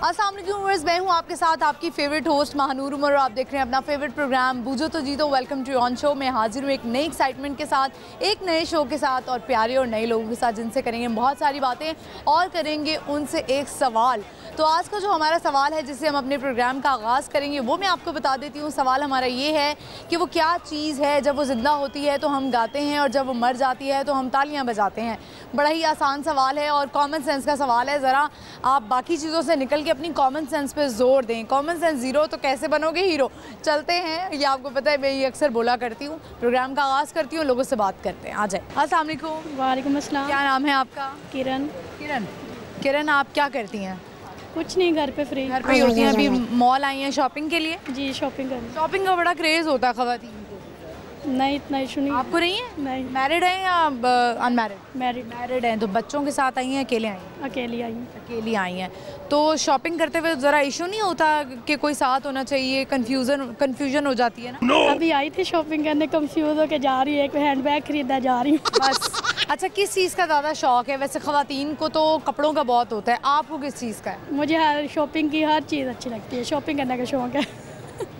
अस्सलाम वालेकुम व्यूअर्स, मैं हूं आपके साथ आपकी फेवरेट होस्ट महानूर उमर और आप देख रहे हैं अपना फेवरेट प्रोग्राम बूझो तो जीतो। Welcome to on show. मैं हाजिर हूं एक नई एक्साइटमेंट के साथ, एक नए शो के साथ और प्यारे और नए लोगों के साथ, जिनसे करेंगे बहुत सारी बातें और करेंगे उनसे एक सवाल। तो आज का जो हमारा सवाल है जिससे हम अपने प्रोग्राम का आगाज़ करेंगे वो मैं आपको बता देती हूँ। सवाल हमारा ये है कि वो क्या चीज़ है जब वो ज़िंदा होती है तो हम गाते हैं और जब वो मर जाती है तो हम तालियां बजाते हैं। बड़ा ही आसान सवाल है और कॉमन सेंस का सवाल है। ज़रा आप बाकी चीज़ों से निकल के अपनी कॉमन सेंस पे जोर दें। कॉमन सेंस ज़ीरो तो कैसे बनोगे हीरो। चलते हैं, ये आपको पता है मैं ये अक्सर बोला करती हूँ। प्रोग्राम का आगाज़ करती हूँ, लोगों से बात करते हैं। आ जाए। अस्सलाम वालेकुम। वालेकुम अस्सलाम। क्या नाम है आपका? किरण। किरण। किरण, आप क्या करती हैं? कुछ नहीं, घर पे फ्री। घर पे ही होती हैं? अभी मॉल आई हैं शॉपिंग के लिए? जी, शॉपिंग करनी। शॉपिंग का बड़ा क्रेज़ होता है ख़वातीन को। नहीं, इतना इशू नहीं। आपको नहीं है? नहीं। मैरिड हैं या अनमैरिड? मैरिड। मैरिड हैं। तो बच्चों के साथ आई हैं, अकेले आई हैं? अकेली आई हूँ। अकेली आई हैं। तो शॉपिंग करते हुए ज़रा इशू नहीं होता कि कोई साथ होना चाहिए? कन्फ्यूजन हो जाती है ना? अभी आई थी शॉपिंग करने, कंफ्यूज होकर जा रही है। एक हैंडबैग खरीदा जा रही हूँ बस। अच्छा, किस चीज़ का ज़्यादा शौक है? वैसे ख़वातीन को तो कपड़ों का बहुत होता है, आपको किस चीज़ का है? मुझे हर शॉपिंग की हर चीज़ अच्छी लगती है। शॉपिंग करने का शौक है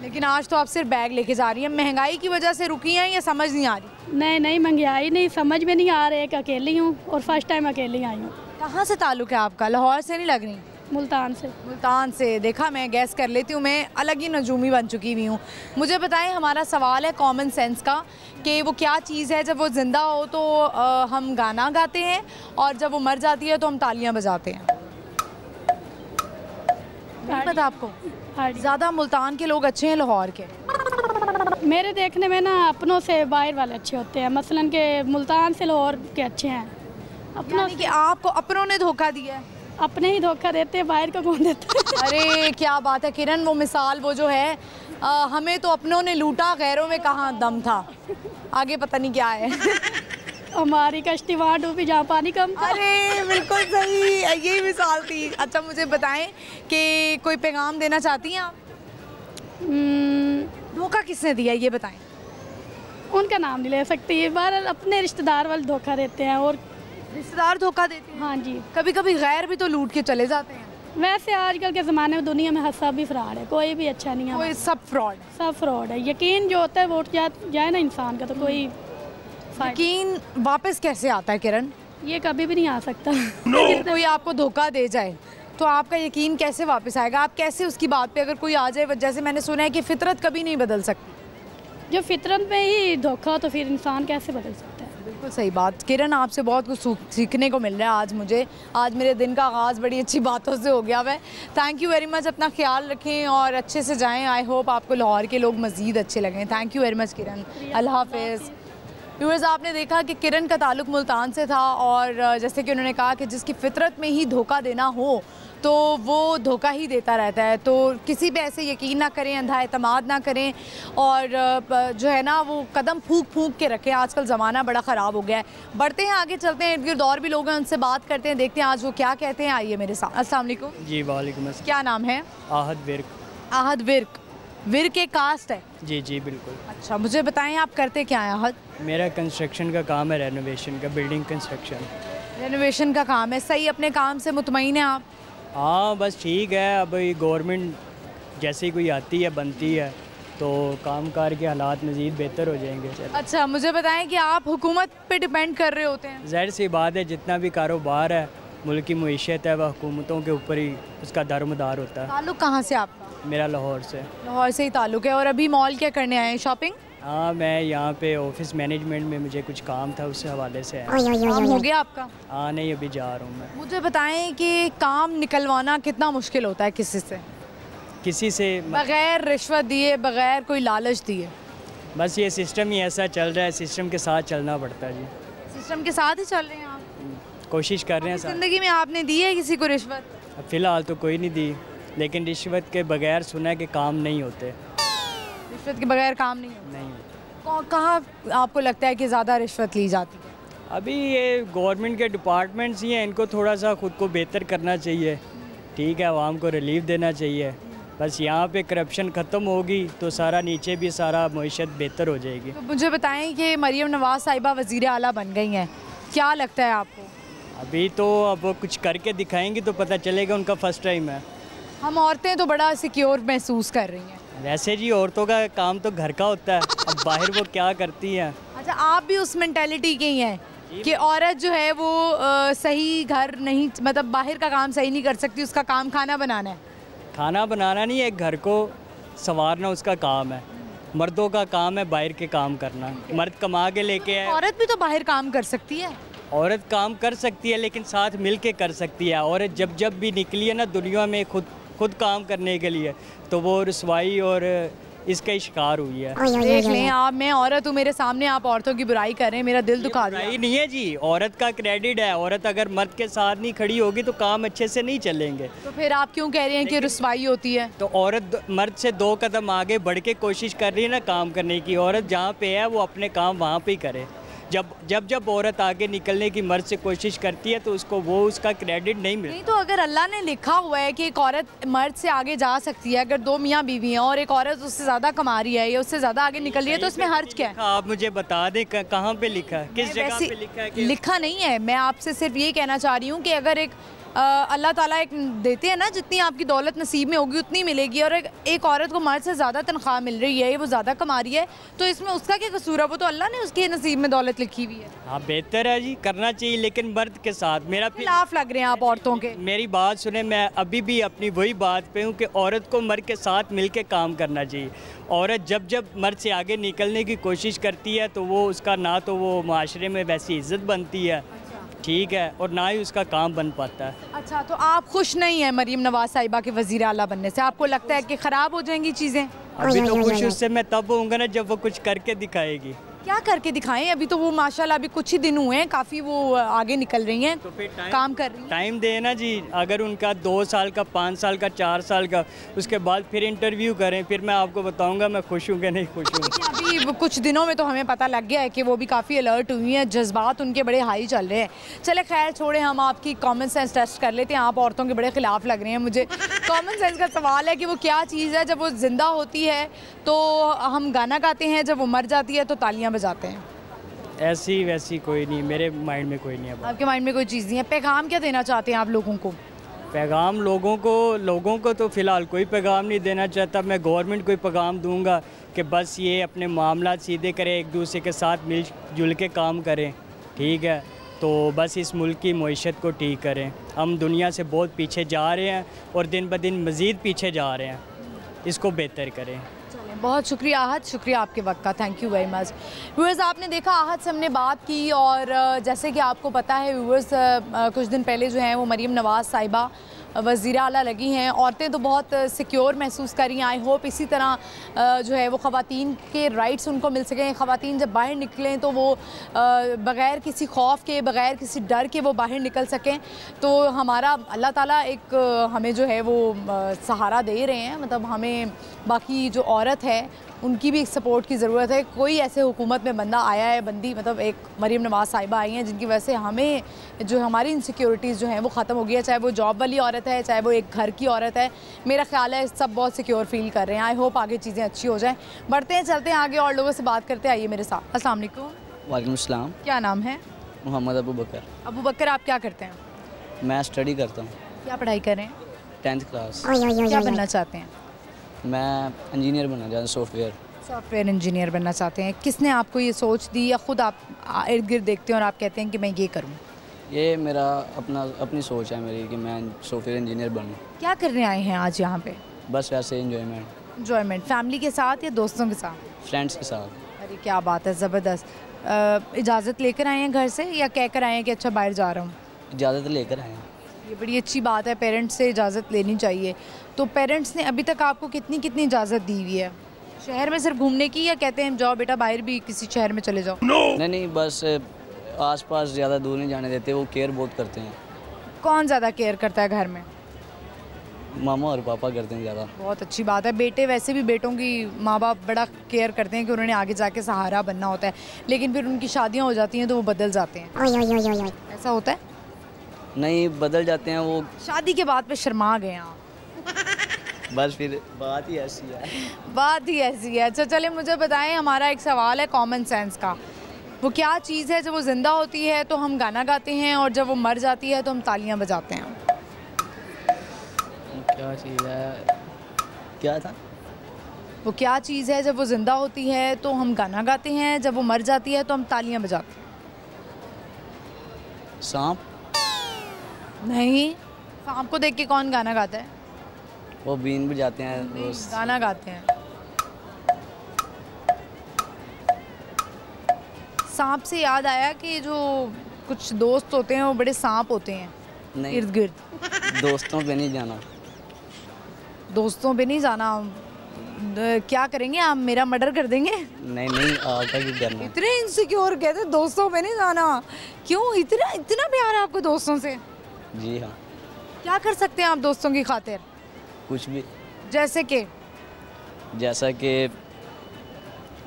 लेकिन आज तो आप सिर्फ बैग लेके जा रही हैं। महंगाई की वजह से रुकी हैं या समझ नहीं आ रही? नहीं, महंगाई नहीं, समझ में नहीं आ रही है कि अकेली हूँ और फर्स्ट टाइम अकेली आई हूँ। कहाँ से ताल्लुक़ है आपका? लाहौर से नहीं लग रही? मुल्तान से। मुल्तान से। देखा, मैं गैस कर लेती हूँ, मैं अलग ही नजूमी बन चुकी हुई हूँ। मुझे बताएं, हमारा सवाल है कॉमन सेंस का कि वो क्या चीज़ है जब वो ज़िंदा हो तो हम गाना गाते हैं और जब वो मर जाती है तो हम तालियां बजाते हैं। नहीं पता आपको? ज़्यादा मुल्तान के लोग अच्छे हैं लाहौर के? मेरे देखने में ना अपनों से बाहर वाले अच्छे होते हैं। मसलन के मुल्तान से लाहौर के अच्छे हैं। अपनों कि आपको अपनों ने धोखा दिया है? अपने ही धोखा देते हैं, बाहर को कौन देता है? अरे क्या बात है किरण, वो मिसाल वो जो है हमें तो अपनों ने लूटा, गैरों में कहाँ दम था। आगे पता नहीं क्या है हमारी कश्ती वहाँ डूबी जहाँ पानी कम था। अरे बिल्कुल सही, यही मिसाल थी। अच्छा, मुझे बताएं कि कोई पैगाम देना चाहती हैं आप? धोखा किसने दिया ये बताएं। उनका नाम नहीं ले सकती। बहरहाल अपने रिश्तेदार वाले धोखा देते हैं। और रिश्तेदार धोखा देते हैं? हाँ जी। कभी कभी गैर भी तो लूट के चले जाते हैं। वैसे आजकल के ज़माने में दुनिया में सब भी फ्रॉड है, कोई भी अच्छा नहीं है। कोई सब फ्रॉड? सब फ्रॉड है। यकीन जो होता है वो उठ जाए ना इंसान का, तो कोई यकीन वापस कैसे आता है किरण? ये कभी भी नहीं आ सकता कोई आपको धोखा दे जाए तो आपका यकीन कैसे वापस आएगा? आप कैसे उसकी बात पे अगर कोई आ जाए? जैसे मैंने सुना है कि फितरत कभी नहीं बदल सकती। जो फितरत में ही धोखा हो तो फिर इंसान कैसे बदल सकता है? बिल्कुल सही बात। किरण, आपसे बहुत कुछ सीखने को मिल रहा है आज मुझे। आज मेरे दिन का आगाज़ बड़ी अच्छी बातों से हो गया है। Thank you very much. अपना ख्याल रखें और अच्छे से जाएं। आई होप आपको लाहौर के लोग मज़ीद अच्छे लगें। थैंक यू वेरी मच किरण। अल्लाह हाफिज़। व्यूअर्स, आपने देखा कि किरण का ताल्लुक़ मुल्तान से था और जैसे कि उन्होंने कहा कि जिसकी फितरत में ही धोखा देना हो तो वो धोखा ही देता रहता है। तो किसी पे ऐसे यकीन ना करें, अंधा एतमाद ना करें और जो है ना वो कदम फूंक के रखें। आजकल ज़माना बड़ा ख़राब हो गया है। बढ़ते हैं आगे, चलते हैं, इर्द गिर्द और भी लोग हैं, उनसे बात करते हैं, देखते हैं आज वो क्या कहते हैं। आइए मेरे साथ। अस्सलाम वालेकुम। जी वालेकुम अस्सलाम। क्या नाम है? आहद विर्क। आहद विर्क। विर्क एक कास्ट है? जी जी बिल्कुल। अच्छा, मुझे बताएं आप करते क्या हैं आहद? मेरा कंस्ट्रक्शन का काम है, रेनोवेशन का, बिल्डिंग कंस्ट्रक्शन। रेनोवेशन का काम है। सही, अपने काम से मुतमईन हैं आप? हाँ बस ठीक है। अब गवर्नमेंट जैसे ही कोई आती है बनती है तो कामकार के हालात मज़ीद बेहतर हो जाएंगे। अच्छा, मुझे बताएं कि आप हुकूमत पे डिपेंड कर रहे होते हैं? ज़ाहिर सी बात है, जितना भी कारोबार है, मुल्क की मईशत है, वह हुकूमतों के ऊपर ही उसका दारोमदार होता है। ताल्लुक़ कहाँ से आपका? मेरा लाहौर से। लाहौर से ही ताल्लुक़ है। और अभी मॉल क्या करने आए हैं? शॉपिंग? हाँ, मैं यहाँ पे ऑफिस मैनेजमेंट में मुझे कुछ काम था, उस हवाले से आया। काम हो गया आपका? हाँ नहीं, अभी जा रहा हूँ मैं। मुझे बताएं कि काम निकलवाना कितना मुश्किल होता है किसी से? किसी से बग़ैर रिश्वत दिए, बग़ैर कोई लालच दिए? बस ये सिस्टम ही ऐसा चल रहा है, सिस्टम के साथ चलना पड़ता है जी। सिस्टम के साथ ही चल रहे हैं आप? कोशिश कर रहे हैं। ज़िंदगी में आपने दी है किसी को रिश्वत? फ़िलहाल तो कोई नहीं दी, लेकिन रिश्वत के बगैर सुना है कि काम नहीं होते। रिश्वत के बगैर काम नहीं होता? नहीं। कहाँ आपको लगता है कि ज़्यादा रिश्वत ली जाती है? अभी ये गवर्नमेंट के डिपार्टमेंट्स ही हैं, इनको थोड़ा सा ख़ुद को बेहतर करना चाहिए। ठीक है, आवाम को रिलीफ देना चाहिए। बस यहाँ पे करप्शन ख़त्म होगी तो सारा नीचे भी सारा मईशत बेहतर हो जाएगी। तो मुझे बताएं कि मरियम नवाज़ साहिबा वज़ीर आला बन गई हैं, क्या लगता है आपको? अभी तो अब कुछ करके दिखाएंगी तो पता चलेगा, उनका फर्स्ट टाइम है। हम औरतें तो बड़ा सिक्योर महसूस कर रही हैं। वैसे जी औरतों का काम तो घर का होता है, अब बाहर वो क्या करती हैं। अच्छा, आप भी उस मेंटालिटी के ही हैं कि औरत जो है वो सही घर नहीं, मतलब बाहर का काम सही नहीं कर सकती, उसका काम खाना बनाना है। खाना बनाना नहीं, एक घर को संवारना उसका काम है। मर्दों का काम है बाहर के काम करना, मर्द कमा के लेके आए। औरत भी तो बाहर काम कर सकती है। औरत काम कर सकती है लेकिन साथ मिल के कर सकती है। औरत जब जब भी निकली है ना दुनिया में खुद काम करने के लिए, तो वो रुसवाई और इसका शिकार हुई है। देख लें आप, मैं औरत हूँ, मेरे सामने आप औरतों की बुराई कर रहे हैं, मेरा दिल दुखा दिया। बुराई नहीं है जी, औरत का क्रेडिट है। औरत अगर मर्द के साथ नहीं खड़ी होगी तो काम अच्छे से नहीं चलेंगे। तो फिर आप क्यों कह रहे हैं कि रुसवाई होती है? तो औरत मर्द से 2 कदम आगे बढ़ के कोशिश कर रही है ना काम करने की। औरत जहाँ पे है वो अपने काम वहाँ पे ही करे। जब औरत आगे निकलने की मर्द से कोशिश करती है तो उसका क्रेडिट नहीं मिलता। नहीं तो अगर अल्लाह ने लिखा हुआ है कि एक औरत मर्द से आगे जा सकती है, अगर 2 मियाँ बीवी हैं और एक औरत उससे ज़्यादा कमा रही है या उससे ज़्यादा आगे निकल रही है, तो उसमें हर्ज क्या है? आप मुझे बता दें कहाँ पे लिखा है, किस जगह पे लिखा है? लिखा नहीं है। मैं आपसे सिर्फ ये कहना चाह रही हूँ कि अगर एक अल्लाह ताला एक देते हैं ना, जितनी आपकी दौलत नसीब में होगी उतनी मिलेगी, और एक औरत को मर्द से ज़्यादा तनख्वाह मिल रही है, वो ज़्यादा कमा रही है, तो इसमें उसका क्या कसूर है? वो तो अल्लाह ने उसके नसीब में दौलत लिखी हुई है। हाँ, बेहतर है जी, करना चाहिए, लेकिन मर्द के साथ। मेरा खिलाफ लग रहे हैं आप औरतों के। मेरी बात सुने, मैं अभी भी अपनी वही बात पे हूँ कि औरत को मर्द के साथ मिलके काम करना चाहिए। औरत जब मर्द से आगे निकलने की कोशिश करती है तो वो उसका ना तो वो माशरे में वैसी इज्जत बनती है, ठीक है, और ना ही उसका काम बन पाता है। अच्छा, तो आप खुश नहीं हैं मरीम नवाज साहिबा के वज़ीर आला बनने से? आपको लगता है कि ख़राब हो जाएंगी चीज़ें? अभी तो खुश उससे मैं तब होऊंगा ना जब वो कुछ करके दिखाएगी। क्या करके दिखाएं? अभी तो वो माशाल्लाह अभी कुछ ही दिन हुए हैं, काफ़ी वो आगे निकल रही हैं, तो फिर काम कर रही हैं। टाइम देना जी। अगर उनका 2 साल का, 5 साल का, 4 साल का, उसके बाद फिर इंटरव्यू करें, फिर मैं आपको बताऊंगा मैं खुश हूँ कि नहीं खुश हूँ। अभी कुछ दिनों में तो हमें पता लग गया है कि वो भी काफ़ी अलर्ट हुई हैं, जज्बात उनके बड़े हाई चल रहे हैं। चले खैर छोड़े, हम आपकी कॉमन सेंस टेस्ट कर लेते हैं। आप औरतों के बड़े खिलाफ लग रहे हैं मुझे। कॉमन सेंस का सवाल है कि वो क्या चीज़ है, जब वो ज़िंदा होती है तो हम गाना गाते हैं, जब वो मर जाती है तो तालियाँ बजाते हैं? ऐसी वैसी कोई नहीं, मेरे माइंड में कोई नहीं है। आपके माइंड में कोई चीज़ नहीं है। पैगाम क्या देना चाहते हैं आप लोगों को? पैगाम लोगों को तो फ़िलहाल कोई पैगाम नहीं देना चाहता। मैं गवर्नमेंट को ही पैगाम दूंगा कि बस ये अपने मामला सीधे करें, एक दूसरे के साथ मिलजुल के काम करें, ठीक है, तो बस इस मुल्क की मईशत को ठीक करें। हम दुनिया से बहुत पीछे जा रहे हैं और दिन ब दिन मज़ीद पीछे जा रहे हैं, इसको बेहतर करें। बहुत शुक्रिया आहद, शुक्रिया आपके वक्त का, thank you very much. Viewers, आपने देखा आहद से हमने बात की, और जैसे कि आपको पता है व्यूअर्स, कुछ दिन पहले जो है वो मरीम नवाज़ साहिबा वज़ीर आला लगी हैं। औरतें तो बहुत सिक्योर महसूस कर रही हैं। आई होप इसी तरह जो है वो ख़वातीन के राइट्स उनको मिल सकें। ख़वातीन जब बाहर निकलें तो वो बग़ैर किसी खौफ के, बग़ैर किसी डर के वो बाहर निकल सकें। तो हमारा अल्लाह ताला एक हमें जो है वो सहारा दे रहे हैं, मतलब हमें बाकी जो औरत है उनकी भी एक सपोर्ट की ज़रूरत है। कोई ऐसे हुकूमत में बंदा आया है, बंदी मतलब एक मरीम नवाज़ साहिबा आई हैं जिनकी वजह से हमें जो हमारी इनसिक्योरिटीज़ जो हैं वो ख़त्म हो गई है, चाहे वो जॉब वाली औरत है, चाहे वो एक घर की औरत है। मेरा ख्याल है सब बहुत सिक्योर फील कर रहे हैं। आई होप आगे चीज़ें अच्छी हो जाएँ। बढ़ते हैं, चलते हैं आगे और लोगों से बात करते हैं। आइए मेरे साथ। अस्सलाम वालेकुम। वालेकुम सलाम। क्या नाम है? मोहम्मद अबू बकर। अबू बकर, आप क्या करते हैं? मैं स्टडी करता हूँ। क्या पढ़ाई कर रहे हैं? 10th class. क्या बनना चाहते हैं? मैं इंजीनियर बनना चाहता हूँ, सॉफ्टवेयर इंजीनियर बनना चाहते हैं। किसने आपको ये सोच दी, या ख़ुद आप इर्द गिर्द देखते हैं और आप कहते हैं कि मैं ये करूँ? ये मेरा अपनी सोच है मेरी कि मैं सॉफ्टवेयर इंजीनियर बनूँ। क्या करने आए हैं आज यहाँ पे? बस वैसे इंजॉयमेंट। फैमिली के साथ या दोस्तों के साथ? फ्रेंड्स के साथ। अरे क्या बात है, ज़बरदस्त। इजाज़त लेकर आए हैं घर से या कह कर आए हैं कि अच्छा बाहर जा रहा हूँ? इजाज़त लेकर आए हैं। ये बड़ी अच्छी बात है, पेरेंट्स से इजाज़त लेनी चाहिए। तो पेरेंट्स ने अभी तक आपको कितनी इजाज़त दी हुई है? शहर में सिर्फ घूमने की, या कहते हैं जाओ बेटा बाहर भी किसी शहर में चले जाओ? नहीं, बस आसपास ज़्यादा दूर नहीं जाने देते, वो केयर बहुत करते हैं। कौन ज़्यादा केयर करता है घर में? मामा और पापा करते हैं ज़्यादा। बहुत अच्छी बात है। बेटे वैसे भी बेटों की माँ बाप बड़ा केयर करते हैं कि उन्होंने आगे जाके सहारा बनना होता है, लेकिन फिर उनकी शादियाँ हो जाती हैं तो वो बदल जाते हैं। ऐसा होता है? नहीं, बदल जाते हैं वो। शादी के बाद पे शर्मा गए आप। बस फिर बात ही ऐसी है। बात ही ऐसी है। अच्छा चले, मुझे बताएं, हमारा एक सवाल है कॉमन सेंस का। वो क्या चीज़ है जब वो ज़िंदा होती है तो हम गाना गाते हैं, और जब वो मर जाती है तो हम तालियां बजाते हैं? क्या चीज़ है, क्या था? वो क्या चीज़ है जब वो ज़िंदा होती है तो हम गाना गाते हैं, जब वो मर जाती है तो हम तालियां बजाते हैं? सांप। नहीं, सांप को देख के कौन गाना गाता है? वो बीन बजाते हैं नहीं, वो। गाना गाते हैं। सांप से याद आया कि जो कुछ दोस्त होते हैं वो बड़े सांप होते हैं नहीं, इर्द गिर्द। दोस्तों पे नहीं जाना। दोस्तों पे नहीं जाना। क्या करेंगे आप, मेरा मर्डर कर देंगे? नहीं नहीं, आपका क्यों करना? इतने इनसिक्योर कहते दोस्तों पे नहीं जाना, क्यों? इतना इतना प्यार है आपको दोस्तों से? जी हाँ, क्या कर सकते हैं आप दोस्तों की खातिर? कुछ भी। जैसे कि जैसा कि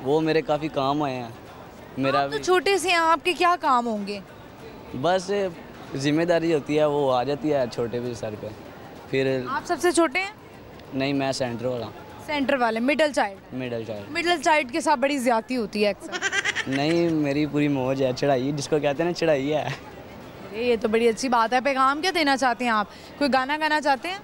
वो मेरे काफ़ी काम आए हैं। मेरा आप तो भी छोटे से हैं, आपके क्या काम होंगे? बस जिम्मेदारी होती है, वो आ जाती है छोटे भी सर पे। फिर आप सबसे छोटे हैं? नहीं, मैं सेंटर वाला, सेंटर वाले, middle child? Middle child. Middle child के साथ बड़ी ज्यादती होती है अक्सर। नहीं, मेरी पूरी मौज है, चढ़ाई जिसको कहते हैं ना, चढ़ाई है। अरे ये तो बड़ी अच्छी बात है। पैगाम क्या देना चाहते हैं आप? कोई गाना गाना चाहते हैं?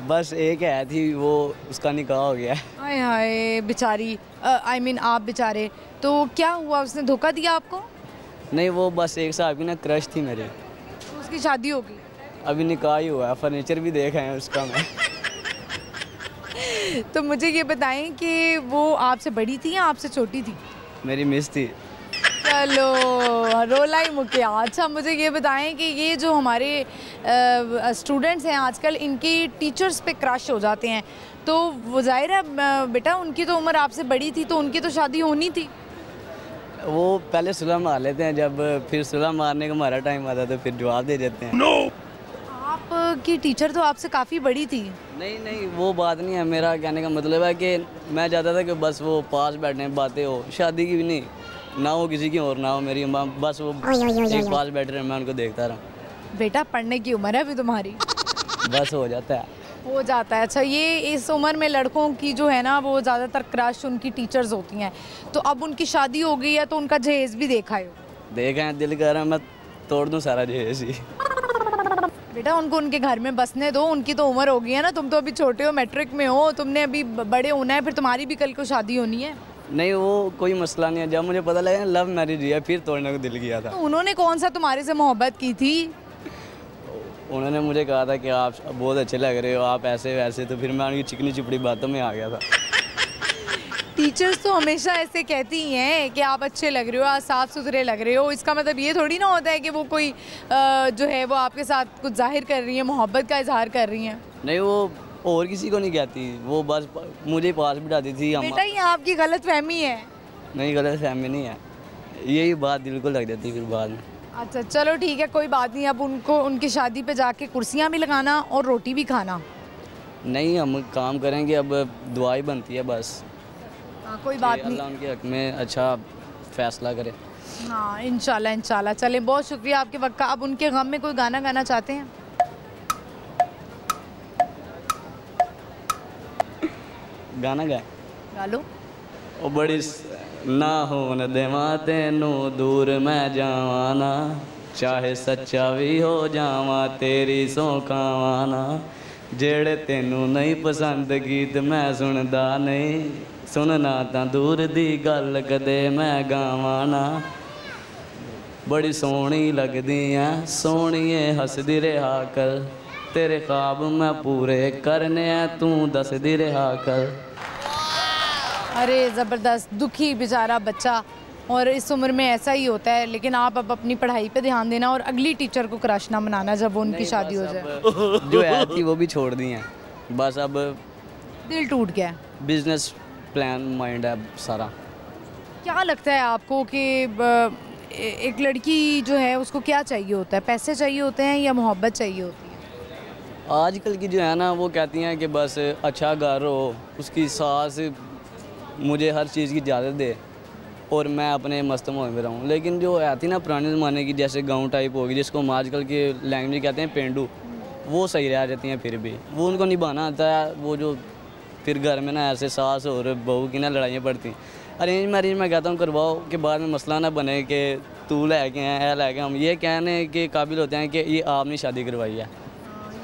बस एक है थी, वो उसका निकाह हो गया है। हाय हाय बेचारी, आई मीन आप बेचारे। तो क्या हुआ, उसने धोखा दिया आपको? नहीं, वो बस एक साहब की ना क्रश थी मेरी। तो उसकी शादी हो गई? अभी निकाह ही हुआ है, फर्नीचर भी देखा है उसका मैं। तो मुझे ये बताएं कि वो आपसे बड़ी थी या आपसे छोटी थी? मेरी मिस थी। चलो रोला ही मुकिया। अच्छा मुझे ये बताएं कि ये जो हमारे स्टूडेंट्स हैं आजकल, इनकी टीचर्स पे क्रश हो जाते हैं, तो वो जाहिर है बेटा उनकी तो उम्र आपसे बड़ी थी, तो उनकी तो शादी होनी थी। वो पहले सुलह मार लेते हैं, जब फिर सुलह मारने का हमारा टाइम आता है तो फिर जवाब दे देते हैं। आपकी टीचर तो आपसे काफ़ी बड़ी थी। नहीं नहीं, वो बात नहीं है। मेरा कहने का मतलब है कि मैं चाहता था कि बस वो पास बैठने बातें हो, शादी की भी नहीं, ना हो किसी की और ना हो मेरी, बस वो एक पास बैठ रहे, मैं उनको देखता रहा। बेटा पढ़ने की उम्र है अभी तुम्हारी। बस हो जाता है। हो जाता है। अच्छा ये इस उम्र में लड़कों की जो है ना वो ज़्यादातर क्रश उनकी टीचर्स होती हैं, तो अब उनकी शादी हो गई है तो उनका जहेज भी देखा है? देखा है, दिल कर रहा है मैं तोड़ दूँ सारा जहेज ही। बेटा उनको उनके घर में बसने दो, उनकी तो उम्र हो गई है ना, तुम तो अभी छोटे हो, मैट्रिक में हो, तुमने अभी बड़े होना है, फिर तुम्हारी भी कल को शादी होनी है। नहीं, वो कोई मसला नहीं है। जब मुझे पता लगा लव मैरिज है, फिर तोड़ने को दिल किया था। तो उन्होंने कौन सा तुम्हारे से मोहब्बत की थी? उन्होंने मुझे कहा था कि आप बहुत अच्छे लग रहे हो, आप ऐसे वैसे, तो फिर मैं उनकी चिकनी चिपड़ी बातों में आ गया था। टीचर्स तो हमेशा ऐसे कहती ही हैं कि आप अच्छे लग रहे हो, आप साफ सुथरे लग रहे हो। इसका मतलब ये थोड़ी ना होता है कि वो कोई जो है वो आपके साथ कुछ जाहिर कर रही है, मोहब्बत का इजहार कर रही हैं। नहीं, वो और किसी को नहीं कहती, वो बस मुझे पास बिठाती थी। बेटा ये आपकी गलत फहमी है। नहीं, गलत फहमी नहीं है, यही बात दिल को लग जाती फिर बाद में। अच्छा चलो ठीक है, कोई बात नहीं। अब उनको उनकी शादी पे जाके कुर्सियाँ भी लगाना और रोटी भी खाना। नहीं, हम काम करेंगे, अब दुआ ही बनती है बस। हाँ कोई बात नहीं। अल्लाह उनके हक में अच्छा फैसला करे। हाँ इंशाल्लाह इंशाल्लाह। चलें, बहुत शुक्रिया आपके वक्त का। अब उनके गम में कोई गाना गाना चाहते हैं? गाना गाए? गा लो। ओ बड़ी ना होन देवा तेनू दूर मैं जावाना, चाहे सच्चा भी हो जावा तेरी सौ खावाना, जेड़े तेनू नहीं पसंद गीत मैं सुनदा नहीं, सुनना तां दूर दी गल कदे मैं गावाना, बड़ी सोहनी लगदी है सोहणीए हसदी रहा कर, तेरे ख्वाब मैं पूरे करने तू दसदी रहा कर। अरे ज़बरदस्त, दुखी बेचारा बच्चा, और इस उम्र में ऐसा ही होता है। लेकिन आप अब अपनी पढ़ाई पे ध्यान देना और अगली टीचर को क्रश ना मनाना जब वो उनकी शादी हो जाए। जो है थी वो भी छोड़ दी हैं, बस अब दिल टूट गया। बिजनेस प्लान माइंड है सारा। क्या लगता है आपको कि एक लड़की जो है उसको क्या चाहिए होता है? पैसे चाहिए होते हैं या मोहब्बत चाहिए होती है? आजकल की जो है ना वो कहती हैं कि बस अच्छा घर हो, उसकी सास मुझे हर चीज़ की इजाज़त दे और मैं अपने मस्त मोह में रहूँ। लेकिन जो है थी ना पुराने ज़माने की, जैसे गाँव टाइप होगी जिसको हम आजकल के लैंग्वेज कहते हैं पेंडू, वो सही रह जाती हैं। फिर भी वो उनको निभाना आता है। वो जो फिर घर में ना ऐसे सास और बहू की ना लड़ाइयाँ पड़ती। अरेंज मैरिज मैं कहता हूँ करवाओ कि बाद में मसला ना बने कि तू लैके हैं, लैके हम ये कहने के काबिल होते हैं कि ये आपने शादी करवाई है।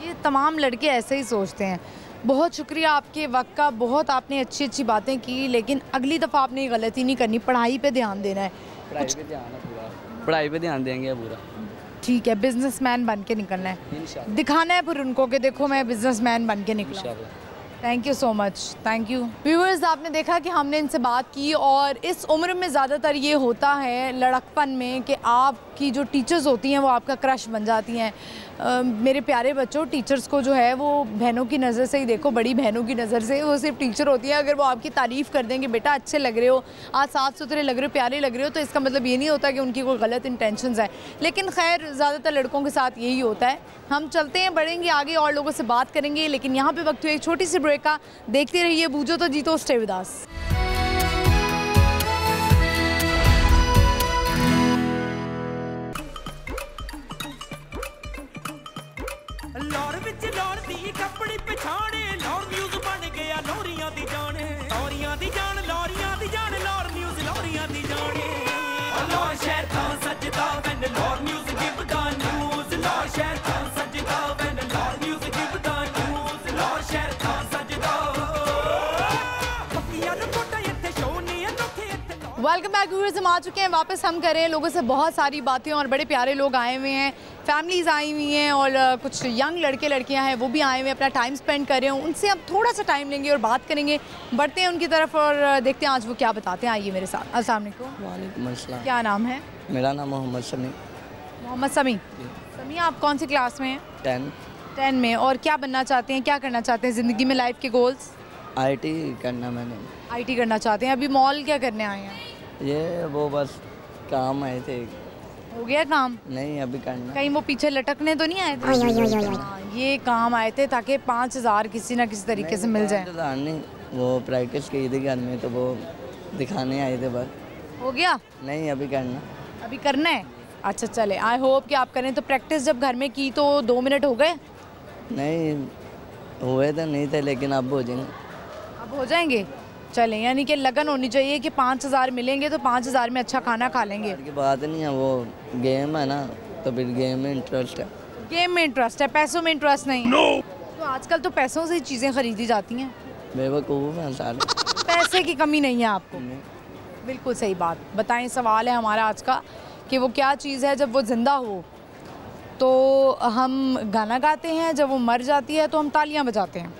ये तमाम लड़के ऐसे ही सोचते हैं। बहुत शुक्रिया आपके वक्त का, बहुत आपने अच्छी अच्छी बातें की, लेकिन अगली दफ़ा आपने गलती नहीं करनी, पढ़ाई पे ध्यान देना है। पढ़ाई पे ध्यान है पूरा, पढ़ाई पे ध्यान देंगे पूरा। ठीक है, बिजनेसमैन बन के निकलना है, इंशाल्लाह। दिखाना है फिर उनको कि देखो मैं बिजनेसमैन बन के निकला। इंशाल्लाह। Thank you so much, thank you. Viewers, आपने देखा कि हमने इनसे बात की, और इस उम्र में ज़्यादातर ये होता है लड़कपन में कि आपकी जो टीचर्स होती हैं वो आपका क्रश बन जाती हैं। मेरे प्यारे बच्चों, टीचर्स को जो है वो बहनों की नज़र से ही देखो, बड़ी बहनों की नज़र से। वो सिर्फ टीचर होती हैं, अगर वो आपकी तारीफ़ कर देंगे, बेटा अच्छे लग रहे हो, आज साफ़ सुथरे लग रहे हो, प्यारे लग रहे हो, तो इसका मतलब ये नहीं होता कि उनकी कोई गलत इंटेंशंस है। लेकिन खैर ज़्यादातर लड़कों के साथ यही होता है। हम चलते हैं, बढ़ेंगे आगे और लोगों से बात करेंगे, लेकिन यहाँ पे वक्त हुई एक छोटी सी ब्रेक का। देखते रहिए बूझो तो जीतो, स्टे विद अस। लौर विच लौर दी कपड़ी पिछाड़े, लौर न्यूज़ बन गया लोरियां दी जाने, लोरियां दी जान, लोरियां दी जान, लौर न्यूज़ लोरियां दी जाने। लौर शहर था सजदा when Lahore news give the news, Lahore शहर था सजदा when Lahore news give the news, Lahore शहर था सजदा। पक्कियां रिपोर्टां इत्थे शो नहीं अनोखे इत्थे। वेलकम बैक व्यूअर्स, हम आ चुके हैं, वापस हम कर रहे हैं लोगों से बहुत सारी बातें, और बड़े प्यारे लोग आए हुए हैं, फैमिलीज़ आई हुई हैं, और कुछ यंग लड़के लड़कियां हैं वो भी आए हुए हैं, अपना टाइम स्पेंड कर रहे हैं। उनसे अब थोड़ा सा टाइम लेंगे और बात करेंगे, बढ़ते हैं उनकी तरफ और देखते हैं आज वो क्या बताते हैं। आइए मेरे साथ। अस्सलाम वालेकुम। वालेकुम अस्सलाम। क्या नाम है? मेरा नाम मोहम्मद समी। मोहम्मद समी। समी, आप कौन सी क्लास में हैं? 10 में। और क्या बनना चाहते हैं, क्या करना चाहते हैं ज़िंदगी में, लाइफ के गोल्स? IT करना मैंने। IT करना चाहते हैं। अभी मॉल क्या करने आए हैं? ये वो बस काम आए थे। हो गया काम? नहीं, अभी करना। कहीं वो पीछे लटकने तो नहीं आए थे? हाँ, ये काम आए थे ताकि 5,000 किसी ना किसी तरीके से मिल जाए। नहीं, वो प्रैक्टिस की थी घर में, तो वो दिखाने आए थे बस। हो गया? नहीं, अभी करना। अभी करना है? अच्छा, चले, आई होप कि आप करें। तो प्रैक्टिस जब घर में की तो 2 मिनट हो गए? नहीं हुए तो नहीं थे, लेकिन अब हो जाएंगे। अब हो जाएंगे? चलें, यानी कि लगन होनी चाहिए कि 5,000 मिलेंगे तो 5,000 में अच्छा खाना खा लेंगे। की बात नहीं है, वो गेम है ना, तो फिर गेम में इंटरेस्ट है। गेम में इंटरेस्ट है, पैसों में इंटरेस्ट नहीं? तो आजकल तो पैसों से ही चीज़ें खरीदी जाती हैं। बेवकूफ़ हैं सारे। पैसे की कमी नहीं है आपको? बिल्कुल सही बात। बताएं, सवाल है हमारा आज का कि वो क्या चीज़ है जब वो ज़िंदा हो तो हम गाना गाते हैं, जब वो मर जाती है तो हम तालियां बजाते हैं।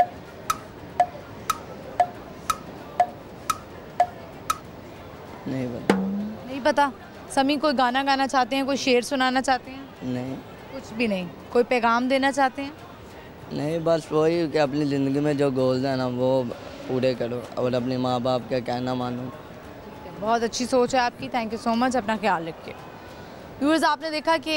नहीं पता। नहीं पता? समी, कोई गाना गाना चाहते हैं, कोई शेर सुनाना चाहते हैं? नहीं, कुछ भी नहीं। कोई पैगाम देना चाहते हैं? नहीं, बस वही कि अपनी ज़िंदगी में जो गोल्स हैं ना वो पूरे करो और अपने माँ बाप का कहना मानो। बहुत अच्छी सोच है आपकी, थैंक यू सो मच। अपना ख्याल रखिए। व्यूअर्स, आपने देखा कि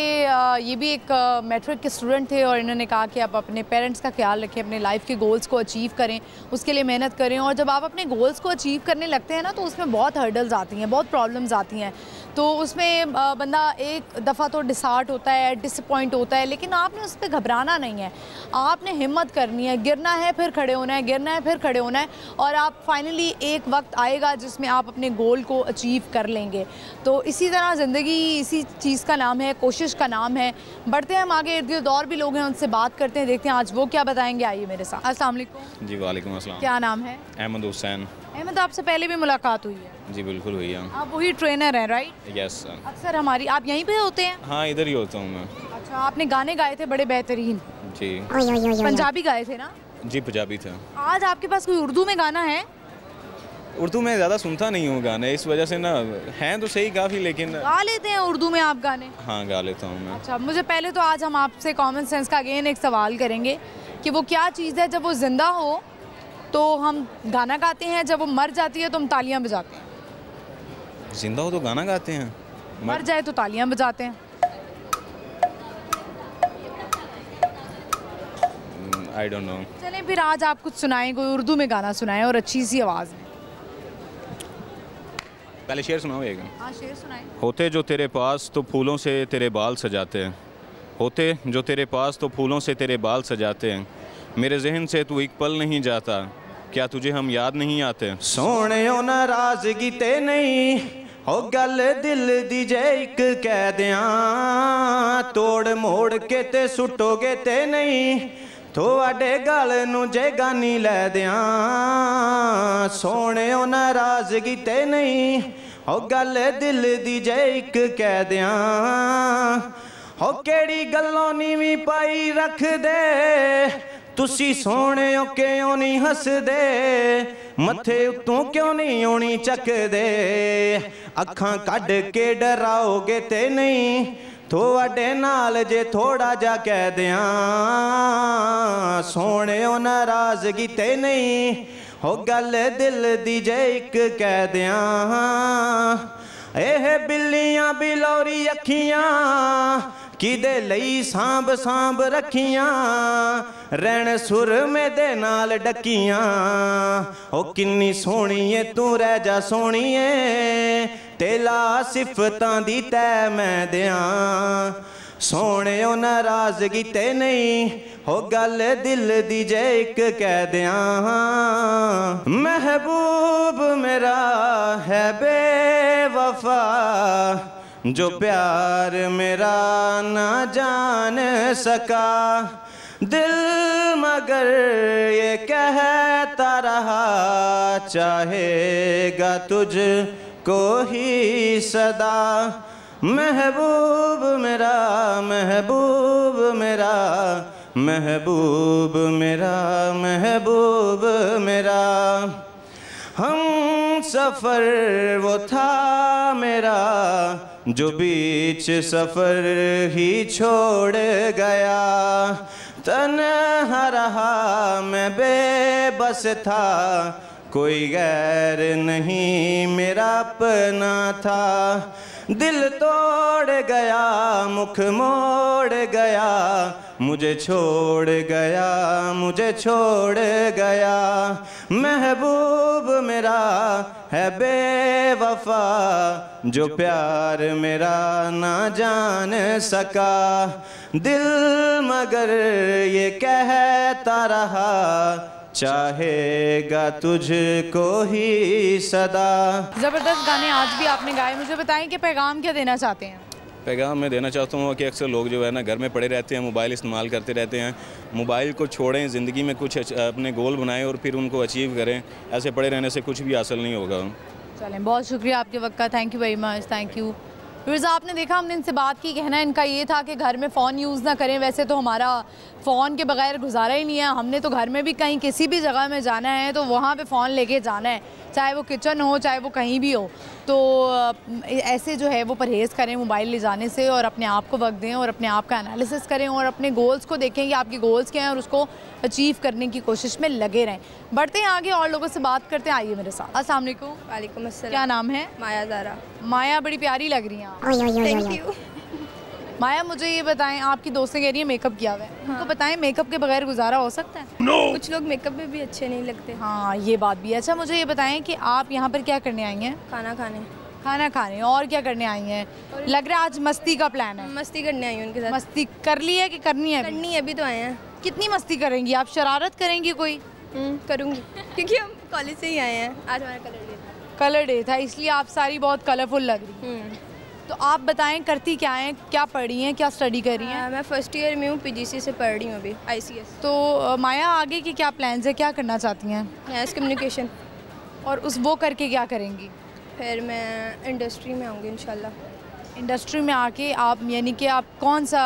ये भी एक मैट्रिक के स्टूडेंट थे और इन्होंने कहा कि आप अपने पेरेंट्स का ख्याल रखें, अपने लाइफ के गोल्स को अचीव करें, उसके लिए मेहनत करें। और जब आप अपने गोल्स को अचीव करने लगते हैं ना तो उसमें बहुत हर्डल्स आती हैं, बहुत प्रॉब्लम्स आती हैं। तो उसमें बंदा एक दफ़ा तो डिसहार्ट होता है, डिसअपॉइंट होता है, लेकिन आपने उस पर घबराना नहीं है। आपने हिम्मत करनी है, गिरना है फिर खड़े होना है, गिरना है फिर खड़े होना है, और आप फाइनली एक वक्त आएगा जिसमें आप अपने गोल को अचीव कर लेंगे। तो इसी तरह ज़िंदगी इसी चीज़ का नाम है, कोशिश का नाम है। बढ़ते हैं हम आगे, इर्द गिर्द और भी लोग हैं, उनसे बात करते हैं, देखते हैं आज वो क्या बताएंगे। आइए मेरे साथ। अस्सलाम वालेकुम। जी वालेकुम अस्सलाम। क्या नाम है? अहमद हुसैन। अहमद, आपसे पहले भी मुलाकात हुई है? जी बिल्कुल हुई है। आप वही ट्रेनर हैं, राइट? Yes sir. अक्सर हमारी, आप यहीं पे होते हैं? हाँ, इधर ही होता हूँ मैं। अच्छा, आपने गाने गाए थे बड़े बेहतरीन, जी। पंजाबी गाए थे ना? जी पंजाबी था। आज आपके पास कोई उर्दू में गाना है? उर्दू में ज़्यादा सुनता नहीं हूँ गाने, इस वजह से ना हैं तो सही काफ़ी, लेकिन गा लेते हैं उर्दू में आप गाने? हाँ गा लेता हूँ मैं। अच्छा, मुझे पहले तो आज हम आपसे कॉमन सेंस का अगेन एक सवाल करेंगे कि वो क्या चीज़ है जब वो ज़िंदा हो तो हम गाना गाते हैं, जब वो मर जाती है तो हम तालियां बजाते हैं? जिंदा हो तो गाना गाते हैं, मर जाए तो तालियां बजाते हैं। I don't know. चलें फिर आज आप कुछ सुनाएं, कोई उर्दू में गाना सुनाएं और अच्छी सी आवाज़ में। पहले शेर सुनाओ एक। हाँ, शेर सुनाएं। होते जो तेरे पास तो फूलों से तेरे बाल सजाते हैं, होते जो तेरे पास तो फूलों से तेरे बाल सजाते हैं, मेरे जहन से तू एक पल नहीं जाता, क्या तुझे हम याद नहीं आते? सोने नाराज़गी ते नहीं हो गल दिल दी जे एक कह दियां, तोड़ मोड़ के ते सुटोगे ते नहीं, थोड़े गल नू जे गानी लै दियां सोने नाराज़गी ते नहीं हो गल दिल दी जे एक कह दियां हो केड़ी गल्लों नीवीं पाई रख दे तुसी सोने क्यों नहीं हसदे मथे उत्तों क्यों नहीं होनी चकदे अखां कढ के डराओगे ते नहीं थोड़े नाल जे थोड़ा जा कह दियां सोने नाराज़गी ते नहीं हो गल दिल दी जे एक कह दियां एह बिल्लियां बिलौरी अखियां किदे लई सांभ सांभ रखियां रैण सुर में दे नाल डकियां ओ किन्नी सोहणीए तू रह जा सोहणीए तेला सिफतां दी तै मैं दियां सोने नाराज़गी ते नहीं हो गल दिल दी जे एक कह दियां महबूब मेरा है बेवफा जो प्यार मेरा ना जान सका दिल मगर ये कहता रहा चाहेगा तुझको ही सदा महबूब मेरा महबूब मेरा महबूब मेरा महबूब मेरा हम सफ़र वो था मेरा जो बीच सफ़र ही छोड़ गया तन्हा रहा मैं बेबस था कोई गैर नहीं मेरा अपना था दिल तोड़ गया मुख मोड़ गया मुझे छोड़ गया मुझे छोड़ गया महबूब मेरा है बेवफा जो प्यार मेरा ना जान सका दिल मगर ये कहता रहा चाहेगा तुझको ही सदा। ज़बरदस्त गाने आज भी आपने गाए। मुझे बताएं कि पैगाम क्या देना चाहते हैं? पैगाम मैं देना चाहता हूँ कि अक्सर लोग जो है ना घर में पड़े रहते हैं, मोबाइल इस्तेमाल करते रहते हैं। मोबाइल को छोड़ें, ज़िंदगी में कुछ अपने गोल बनाएं और फिर उनको अचीव करें। ऐसे पड़े रहने से कुछ भी हासिल नहीं होगा। चलें, बहुत शुक्रिया आपके वक्त का। Thank you very much. Thank you. फिर आपने देखा, हमने इनसे बात की। कहना इनका ये था कि घर में फ़ोन यूज़ ना करें। वैसे तो हमारा फ़ोन के बगैर गुजारा ही नहीं है। हमने तो घर में भी कहीं किसी भी जगह में जाना है तो वहाँ पे फ़ोन लेके जाना है, चाहे वो किचन हो चाहे वो कहीं भी हो। तो ऐसे जो है वो परहेज़ करें मोबाइल ले जाने से और अपने आप को वक्त दें और अपने आप का एनालिसिस करें और अपने गोल्स को देखें कि आपके गोल्स क्या हैं और उसको अचीव करने की कोशिश में लगे रहें। बढ़ते हैं आगे और लोगों से बात करते हैं। आइए मेरे साथ। अस्सलाम वालेकुम। वालेकुम अस्सलाम। क्या नाम है? माया ज़ारा। माया, बड़ी प्यारी लग रही हैं आप। Thank you. माया, मुझे ये बताएं, आपकी दोस्तें कह रही हैं मेकअप किया हुआ है। उनको बताएं मेकअप के बगैर गुजारा हो सकता है? कुछ लोग मेकअप में भी अच्छे नहीं लगते। हाँ, ये बात भी है। अच्छा, मुझे ये बताएं कि आप यहाँ पर क्या करने आई हैं? खाना खाने। खाना खाने। और क्या करने आई हैं? लग रहा है आज मस्ती का प्लान है। मस्ती करने आई हूँ उनके साथ। मस्ती कर ली है कि करनी है? करनी है, अभी तो आए हैं। कितनी मस्ती करेंगी आप? शरारत करेंगी कोई? करूँगी क्योंकि हम कॉलेज से ही आए हैं। आज हमारा कलर डे था। कलर डे था, इसलिए आप सारी बहुत कलरफुल लग रही। तो आप बताएं करती क्या हैं, क्या पढ़ी हैं, क्या स्टडी कर रही हैं? मैं फर्स्ट ईयर में हूँ, पीजीसी से पढ़ रही हूँ अभी, ICS। तो माया, आगे की क्या प्लान्स है, क्या करना चाहती हैं? Math communication. और वो करके क्या करेंगी? फिर मैं इंडस्ट्री में आऊँगी इंशाल्लाह। इंडस्ट्री में आके आप यानी कि आप कौन सा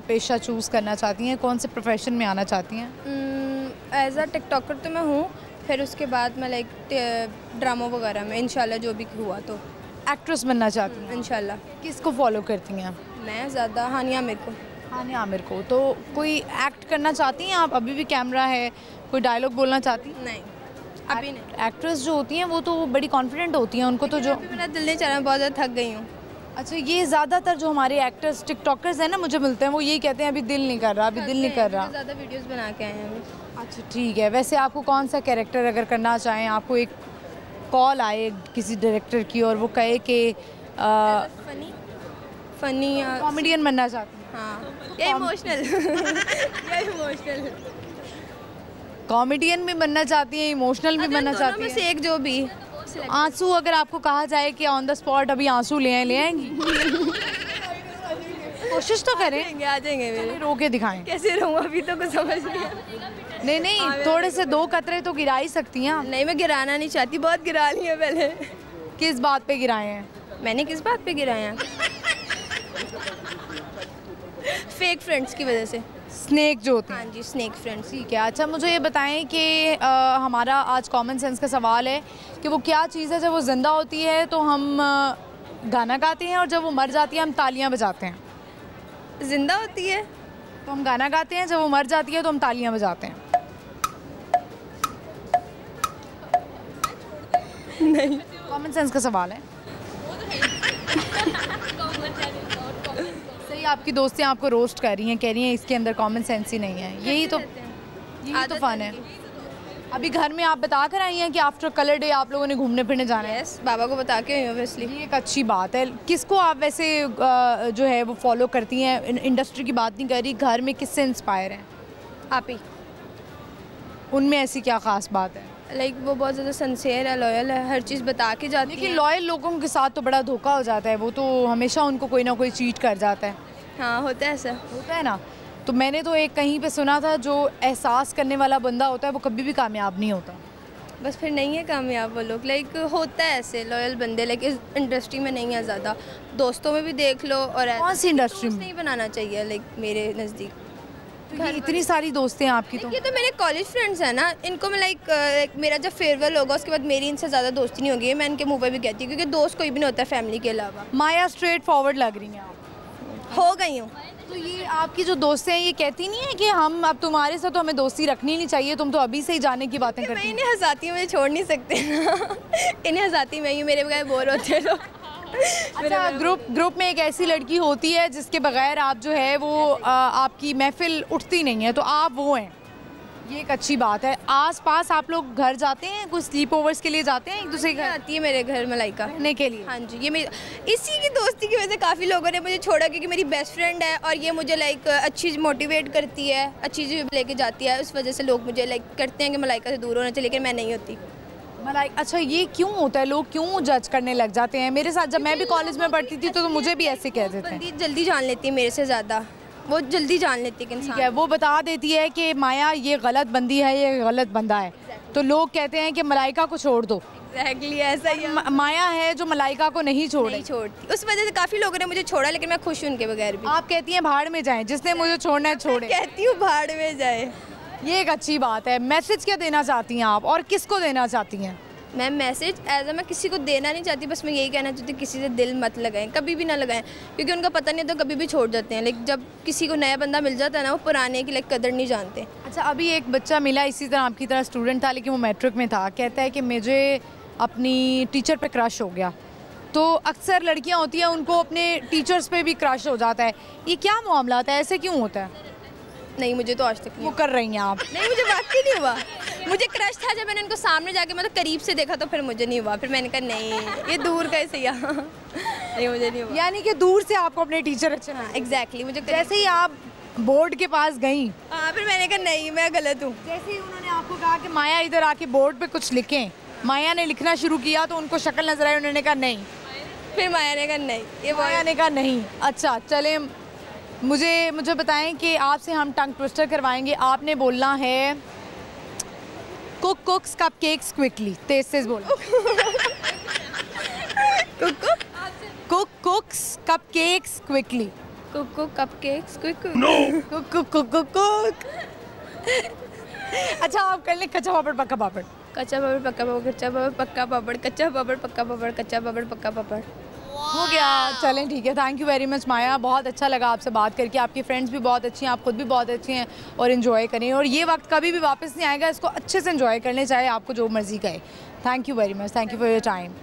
पेशा चूज़ करना चाहती हैं, कौन से प्रोफेशन में आना चाहती हैं? एज अ टिकटॉकर तो मैं हूँ, फिर उसके बाद मैं लाइक ड्रामा वगैरह में इंशाल्लाह जो भी हुआ तो एक्ट्रेस बनना चाहती हैं इंशाल्लाह। किसको फॉलो करती हैं? मैं ज़्यादा हानिया आमिर को। हानिया आमिर को। तो कोई एक्ट करना चाहती हैं आप? अभी भी कैमरा है, कोई डायलॉग बोलना चाहती हैं? नहीं, अभी नहीं। एक्ट्रेस जो होती हैं वो तो बड़ी कॉन्फिडेंट होती हैं, उनको तो जो मेरा दिल नहीं चाह रहा, बहुत ज़्यादा थक गई हूँ। अच्छा, ये ज़्यादातर जो हमारे एक्टर्स टिकटॉकर्स हैं ना, मुझे मिलते हैं, वो यही कहते हैं अभी दिल नहीं कर रहा, अभी दिल नहीं कर रहा। ज़्यादा वीडियोस बना के आए हैं अभी। अच्छा, ठीक है। वैसे आपको कौन सा कैरेक्टर अगर करना चाहें, आपको एक कॉल आए किसी डायरेक्टर की और वो कहे कि फनी कॉमेडियन बनना चाहती हैं? हाँ, या इमोशनल या इमोशनल। कॉमेडियन भी बनना चाहती हैं, इमोशनल भी बनना चाहती हैं? बस एक जो भी। आंसू, अगर आपको कहा जाए कि ऑन द स्पॉट अभी आंसू ले आएंगी? कोशिश तो करें। आ जाएंगे मेरे। रो के दिखाएं। कैसे रहूँ अभी तो कुछ समझ नहीं आ। नहीं थोड़े से 2 कतरे तो गिरा ही सकती हैं। नहीं मैं गिराना नहीं चाहती, बहुत गिरा ली है पहले। किस बात पे गिराए हैं? मैंने किस बात पे गिराया? फेक फ्रेंड्स की वजह से। स्नेक जो होते हैं। हाँ जी, स्नेक फ्रेंड्स। ठीक है। अच्छा मुझे ये बताएं कि हमारा आज कॉमन सेंस का सवाल है कि वो क्या चीज़ है जब वो ज़िंदा होती है तो हम गाना गाते हैं और जब वो मर जाती है हम तालियां बजाते हैं। जिंदा होती है तो हम गाना गाते हैं, जब वो मर जाती है तो हम तालियां बजाते हैं। नहीं, कॉमन सेंस का सवाल है। सही, आपकी दोस्तें आपको रोस्ट कर रही हैं, कह रही हैं इसके अंदर कॉमन सेंस ही नहीं है। यही तो फन है। अभी घर में आप बता कर आई हैं कि आफ्टर कलर डे आप लोगों ने घूमने फिरने जाना है। यस, बाबा को बता के हुई ऑब्वियसली। ये एक अच्छी बात है। किसको आप वैसे जो है वो फॉलो करती हैं? इंडस्ट्री की बात नहीं कर रही, घर में किससे इंस्पायर हैं? आप ही। उनमें ऐसी क्या ख़ास बात है? लाइक वो बहुत ज़्यादा सिंसियर है, लॉयल है, हर चीज़ बता के जाती है। लेकिन लॉयल लोगों के साथ तो बड़ा धोखा हो जाता है, वो तो हमेशा उनको कोई ना कोई चीट कर जाता है। हाँ होता है, ऐसा होता है ना। तो मैंने तो एक कहीं पे सुना था जो एहसास करने वाला बंदा होता है वो कभी भी कामयाब नहीं होता। बस फिर नहीं है कामयाब वो लोग। लाइक होता है ऐसे लॉयल बंदे, लाइक इस इंडस्ट्री में नहीं है ज़्यादा, दोस्तों में भी देख लो। और कौन सी इंडस्ट्री में? नहीं बनाना चाहिए लाइक मेरे नज़दीक। तो इतनी सारी दोस्तें हैं आपकी? तो ये तो मेरे कॉलेज फ्रेंड्स हैं ना, इनको मैं लाइक मेरा जब फेयरवेल होगा उसके बाद मेरी इनसे ज़्यादा दोस्ती नहीं होगी। मैं इनके मुँह पे भी कहती हूँ, क्योंकि दोस्त कोई भी नहीं होता फैमिली के अलावा। माया स्ट्रेट फॉरवर्ड लग रही हैं आप। हो गई हूँ। तो ये आपकी जो दोस्तें हैं ये कहती नहीं है कि हम अब तुम्हारे साथ तो हमें दोस्ती रखनी नहीं चाहिए, तुम तो अभी से ही जाने की बातें करती मैं इन्हें हंसाती हूँ, मुझे छोड़ नहीं सकते ना। इन्हें हंसाती मैं ही, मेरे बगैर बोर होते हैं लोग। अच्छा, ग्रुप में एक ऐसी लड़की होती है जिसके बगैर आप जो है वो आपकी महफिल उठती नहीं है, तो आप वो हैं। ये एक अच्छी बात है। आस पास आप लोग घर जाते हैं, कुछ स्लीप ओवर्स के लिए जाते हैं एक दूसरे घर? आती है मेरे घर मलाइका रहने के लिए। हाँ जी, ये मेरी इसी की दोस्ती की वजह से काफ़ी लोगों ने मुझे छोड़ा, क्योंकि मेरी बेस्ट फ्रेंड है और ये मुझे लाइक अच्छी मोटिवेट करती है, अच्छी चीज़ लेके जाती है। उस वजह से लोग मुझे लाइक करते हैं कि मलाइका से दूर होना चाहिए, लेकिन मैं नहीं होती। अच्छा, ये क्यों होता है? लोग क्यों जज करने लग जाते हैं? मेरे साथ जब मैं भी कॉलेज में पढ़ती थी तो मुझे भी ऐसे कह देते हैं। बंदी जल्दी जान लेती है मेरे से ज़्यादा, वो जल्दी जान लेती है कि इंसान है। वो बता देती है कि माया ये गलत बंदी है, ये गलत बंदा है, तो लोग कहते हैं कि मलाइका को छोड़ दो। एग्जैक्टली ऐसा ही माया है जो मलाइका को नहीं छोड़ती। उस वजह से काफ़ी लोगों ने मुझे छोड़ा, लेकिन मैं खुश हूँ उनके बगैर भी। आप कहती हैं भाड़ में जाएं, जिसने मुझे छोड़ना है छोड़े। कहती हूँ भाड़ में जाए। ये एक अच्छी बात है। मैसेज क्या देना चाहती हैं आप और किसको देना चाहती हैं? मैं मैसेज मैं किसी को देना नहीं चाहती, बस मैं यही कहना चाहती हूँ किसी से दिल मत लगाएं, कभी भी ना लगाएं, क्योंकि उनका पता नहीं तो कभी भी छोड़ जाते हैं। लेकिन जब किसी को नया बंदा मिल जाता है ना, वो पुराने की लाइक कदर नहीं जानते। अच्छा, अभी एक बच्चा मिला इसी तरह आपकी तरह स्टूडेंट था, लेकिन वो मैट्रिक में था, कहता है कि मुझे अपनी टीचर पे क्रश हो गया। तो अक्सर लड़कियाँ होती हैं उनको अपने टीचर्स पे भी क्रश हो जाता है, ये क्या मामला है, ऐसे क्यों होता है? नहीं, मुझे तो आज तक नहीं। वो कर रही हैं आप? नहीं, मुझे वाकई नहीं हुआ। मुझे क्रश था जब मैंने उनको सामने जाके मतलब करीब से देखा, तो फिर मुझे नहीं हुआ। फिर मैंने कहा नहीं, ये दूर कैसे यहाँ। नहीं, मुझे नहीं हुआ। यानी कि दूर से आपको अपने टीचर अच्छे? हाँ एग्जैक्टली। मुझे जैसे ही आप बोर्ड के पास गई, हाँ, फिर मैंने कहा नहीं, मैं गलत हूँ। जैसे ही उन्होंने आपको कहा कि माया इधर आके बोर्ड पे कुछ लिखें, माया ने लिखना शुरू किया तो उनको शक्ल नजर आई, उन्होंने कहा नहीं। फिर माया ने कहा नहीं, ये माया ने कहा नहीं। अच्छा चले, मुझे बताएं कि आपसे हम टंग ट्विस्टर करवाएंगे। आपने बोलना है कुक्स कपकेक्स क्विकली, तेज बोलो। कुक्स कपकेक्स क्विकली। Cupcakes quick. अच्छा, आप कर लें कच्चा पापड़ पक्का पापड़। कच्चा पापड़ पक्का पापड़, कच्चा पापड़ पक्का पापड़, कच्चा पापड़ पक्का पापड़, कच्चा पापड़ पक्का पापड़। हो गया। चलें ठीक है। थैंक यू वेरी मच माया, बहुत अच्छा लगा आपसे बात करके। आपकी फ्रेंड्स भी बहुत अच्छी हैं, आप खुद भी बहुत अच्छी हैं, और इन्जॉय करें। और ये वक्त कभी भी वापस नहीं आएगा, इसको अच्छे से इन्जॉय करने, चाहे आपको जो मर्जी कहे। Thank you very much, thank you for your time.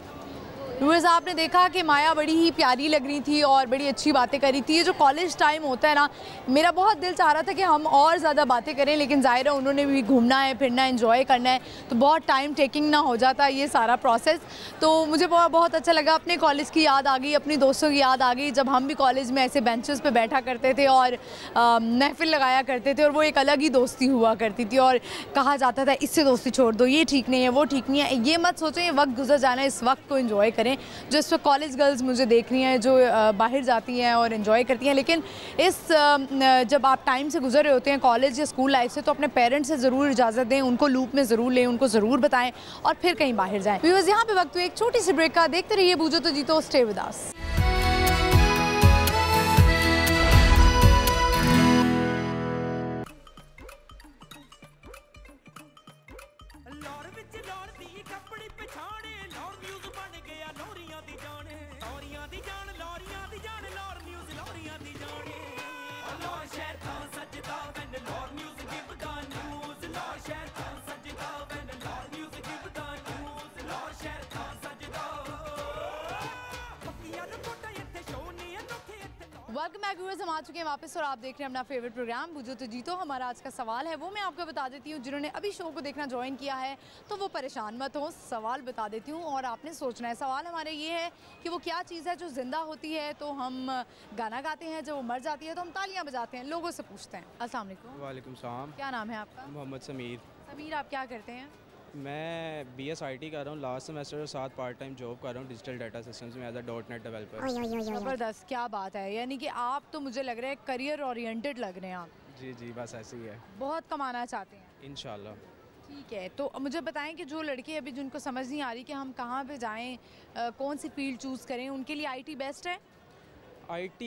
Viewers, आपने देखा कि माया बड़ी ही प्यारी लग रही थी और बड़ी अच्छी बातें कर रही थी। ये जो कॉलेज टाइम होता है ना, मेरा बहुत दिल चाह रहा था कि हम और ज़्यादा बातें करें, लेकिन ज़ाहिर है उन्होंने भी घूमना है, फिरना है, एंजॉय करना है, तो बहुत टाइम टेकिंग ना हो जाता ये सारा प्रोसेस। तो मुझे बहुत अच्छा लगा, अपने कॉलेज की याद आ गई, अपनी दोस्तों की याद आ गई, जब हम भी कॉलेज में ऐसे बेंचेस पे बैठा करते थे और महफिल लगाया करते थे, और वो एक अलग ही दोस्ती हुआ करती थी। और कहा जाता था इससे दोस्ती छोड़ दो, ये ठीक नहीं है, वो ठीक नहीं है। ये मत सोचो, ये वक्त गुजर जाना है, इस वक्त को एंजॉय करें। हैं, जो इस वक्त कॉलेज गर्ल्स मुझे देख रही हैं, जो बाहर जाती हैं और इन्जॉय करती हैं, लेकिन जब आप टाइम से गुजर रहे होते हैं कॉलेज या स्कूल लाइफ से, तो अपने पेरेंट्स से ज़रूर इजाज़त दें, उनको लूप में ज़रूर लें, उनको ज़रूर बताएं और फिर कहीं बाहर जाएं। व्यूअर्स, यहाँ पे वक्त हुई एक छोटी सी ब्रेक का। देखते रहिए बूझो तो जीतो, stay with us. Welcome back viewers, हम आ चुके हैं वापस और आप देख रहे हैं अपना फेवरेट प्रोग्राम बूझो तो जीतो। हमारा आज का सवाल है वो मैं आपको बता देती हूँ। जिन्होंने अभी शो को देखना ज्वाइन किया है तो वो परेशान मत हो, सवाल बता देती हूँ और आपने सोचना है। सवाल हमारे ये है कि वो क्या चीज़ है जो ज़िंदा होती है तो हम गाना गाते हैं, जब वो मर जाती है तो हम तालियाँ बजाते हैं। लोगों से पूछते हैं। अस्सलाम वालेकुम। वालेकुम सलाम। क्या नाम है आपका? मोहम्मद समीर। समीर, आप क्या करते हैं? मैं BS IT कर रहा हूँ लास्ट सेमेस्टर और साथ पार्ट टाइम जॉब कर रहा हूँ डिजिटल डाटा सिस्टम्स में एज अ .NET डेवलपर। ज़बरदस्त, क्या बात है। यानी कि आप तो मुझे लग रहा है करियर ओरिएंटेड लग रहे हैं आप। जी जी, बस ऐसे ही है। बहुत कमाना चाहते हैं इंशाल्लाह। ठीक है, तो मुझे बताएं कि जो लड़के अभी जिनको समझ नहीं आ रही कि हम कहाँ पे जाएं, कौन सी फील्ड चूज़ करें, उनके लिए IT बेस्ट है? IT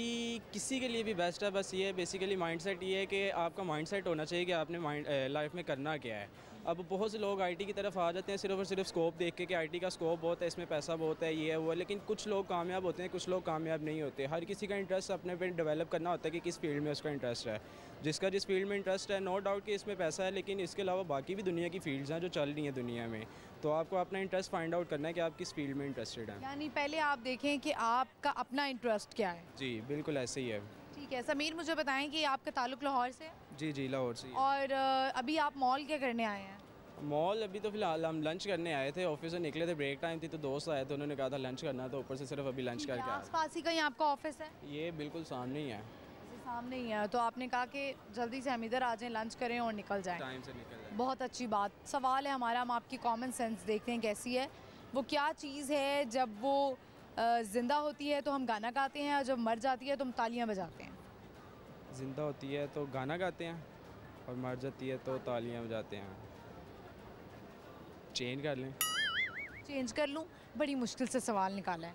किसी के लिए भी बेस्ट है, बस ये है बेसिकली माइंडसेट ये है कि आपका माइंडसेट होना चाहिए कि आपने लाइफ में करना क्या है। अब बहुत से लोग IT की तरफ आ जाते हैं सिर्फ और सिर्फ स्कोप देख के कि IT का स्कोप बहुत है, इसमें पैसा बहुत है, ये है वो है, लेकिन कुछ लोग कामयाब होते हैं, कुछ लोग कामयाब नहीं होते। हर किसी का इंटरेस्ट अपने पे डेवलप करना होता है कि किस फील्ड में उसका इंटरेस्ट है। जिसका जिस फील्ड में इंटरेस्ट है, नो डाउट कि इसमें पैसा है, लेकिन इसके अलावा बाकी भी दुनिया की फील्ड्स हैं जो चल रही हैं दुनिया में। तो आपको अपना इंटरेस्ट फाइंड आउट करना है कि आप किस फील्ड में इंटरेस्टेड हैं। यानी पहले आप देखें कि आपका अपना इंटरेस्ट क्या है। जी बिल्कुल ऐसे ही है। ठीक है समीर, मुझे बताएं कि आपका ताल्लुक लाहौर से? जी जी, लाहौर से। और अभी आप मॉल क्या करने आए हैं? मॉल अभी तो फिलहाल हम लंच करने आए थे, ऑफिस से निकले थे, ब्रेक टाइम थी तो दोस्त आए थे, उन्होंने कहा था लंच करना, तो ऊपर से सिर्फ अभी लंच करके आए। आस-पास ही कहीं आपका ऑफिस है? ये बिल्कुल सामने ही है। सामने ही है, तो आपने कहा कि जल्दी से हम इधर आ जाएं, लंच करें और निकल जाएं। टाइम से निकल जाएं। बहुत अच्छी बात। सवाल है हमारा, हम आपकी कॉमन सेंस देखते हैं कैसी है। वो क्या चीज़ है जब वो ज़िंदा होती है तो हम गाना गाते हैं और जब मर जाती है तो हम तालियां बजाते हैं? ज़िंदा होती है तो गाना गाते हैं और मर जाती है तो तालियां बजाते हैं। चेंज कर लें? चेंज कर लूँ? बड़ी मुश्किल से सवाल निकाला है।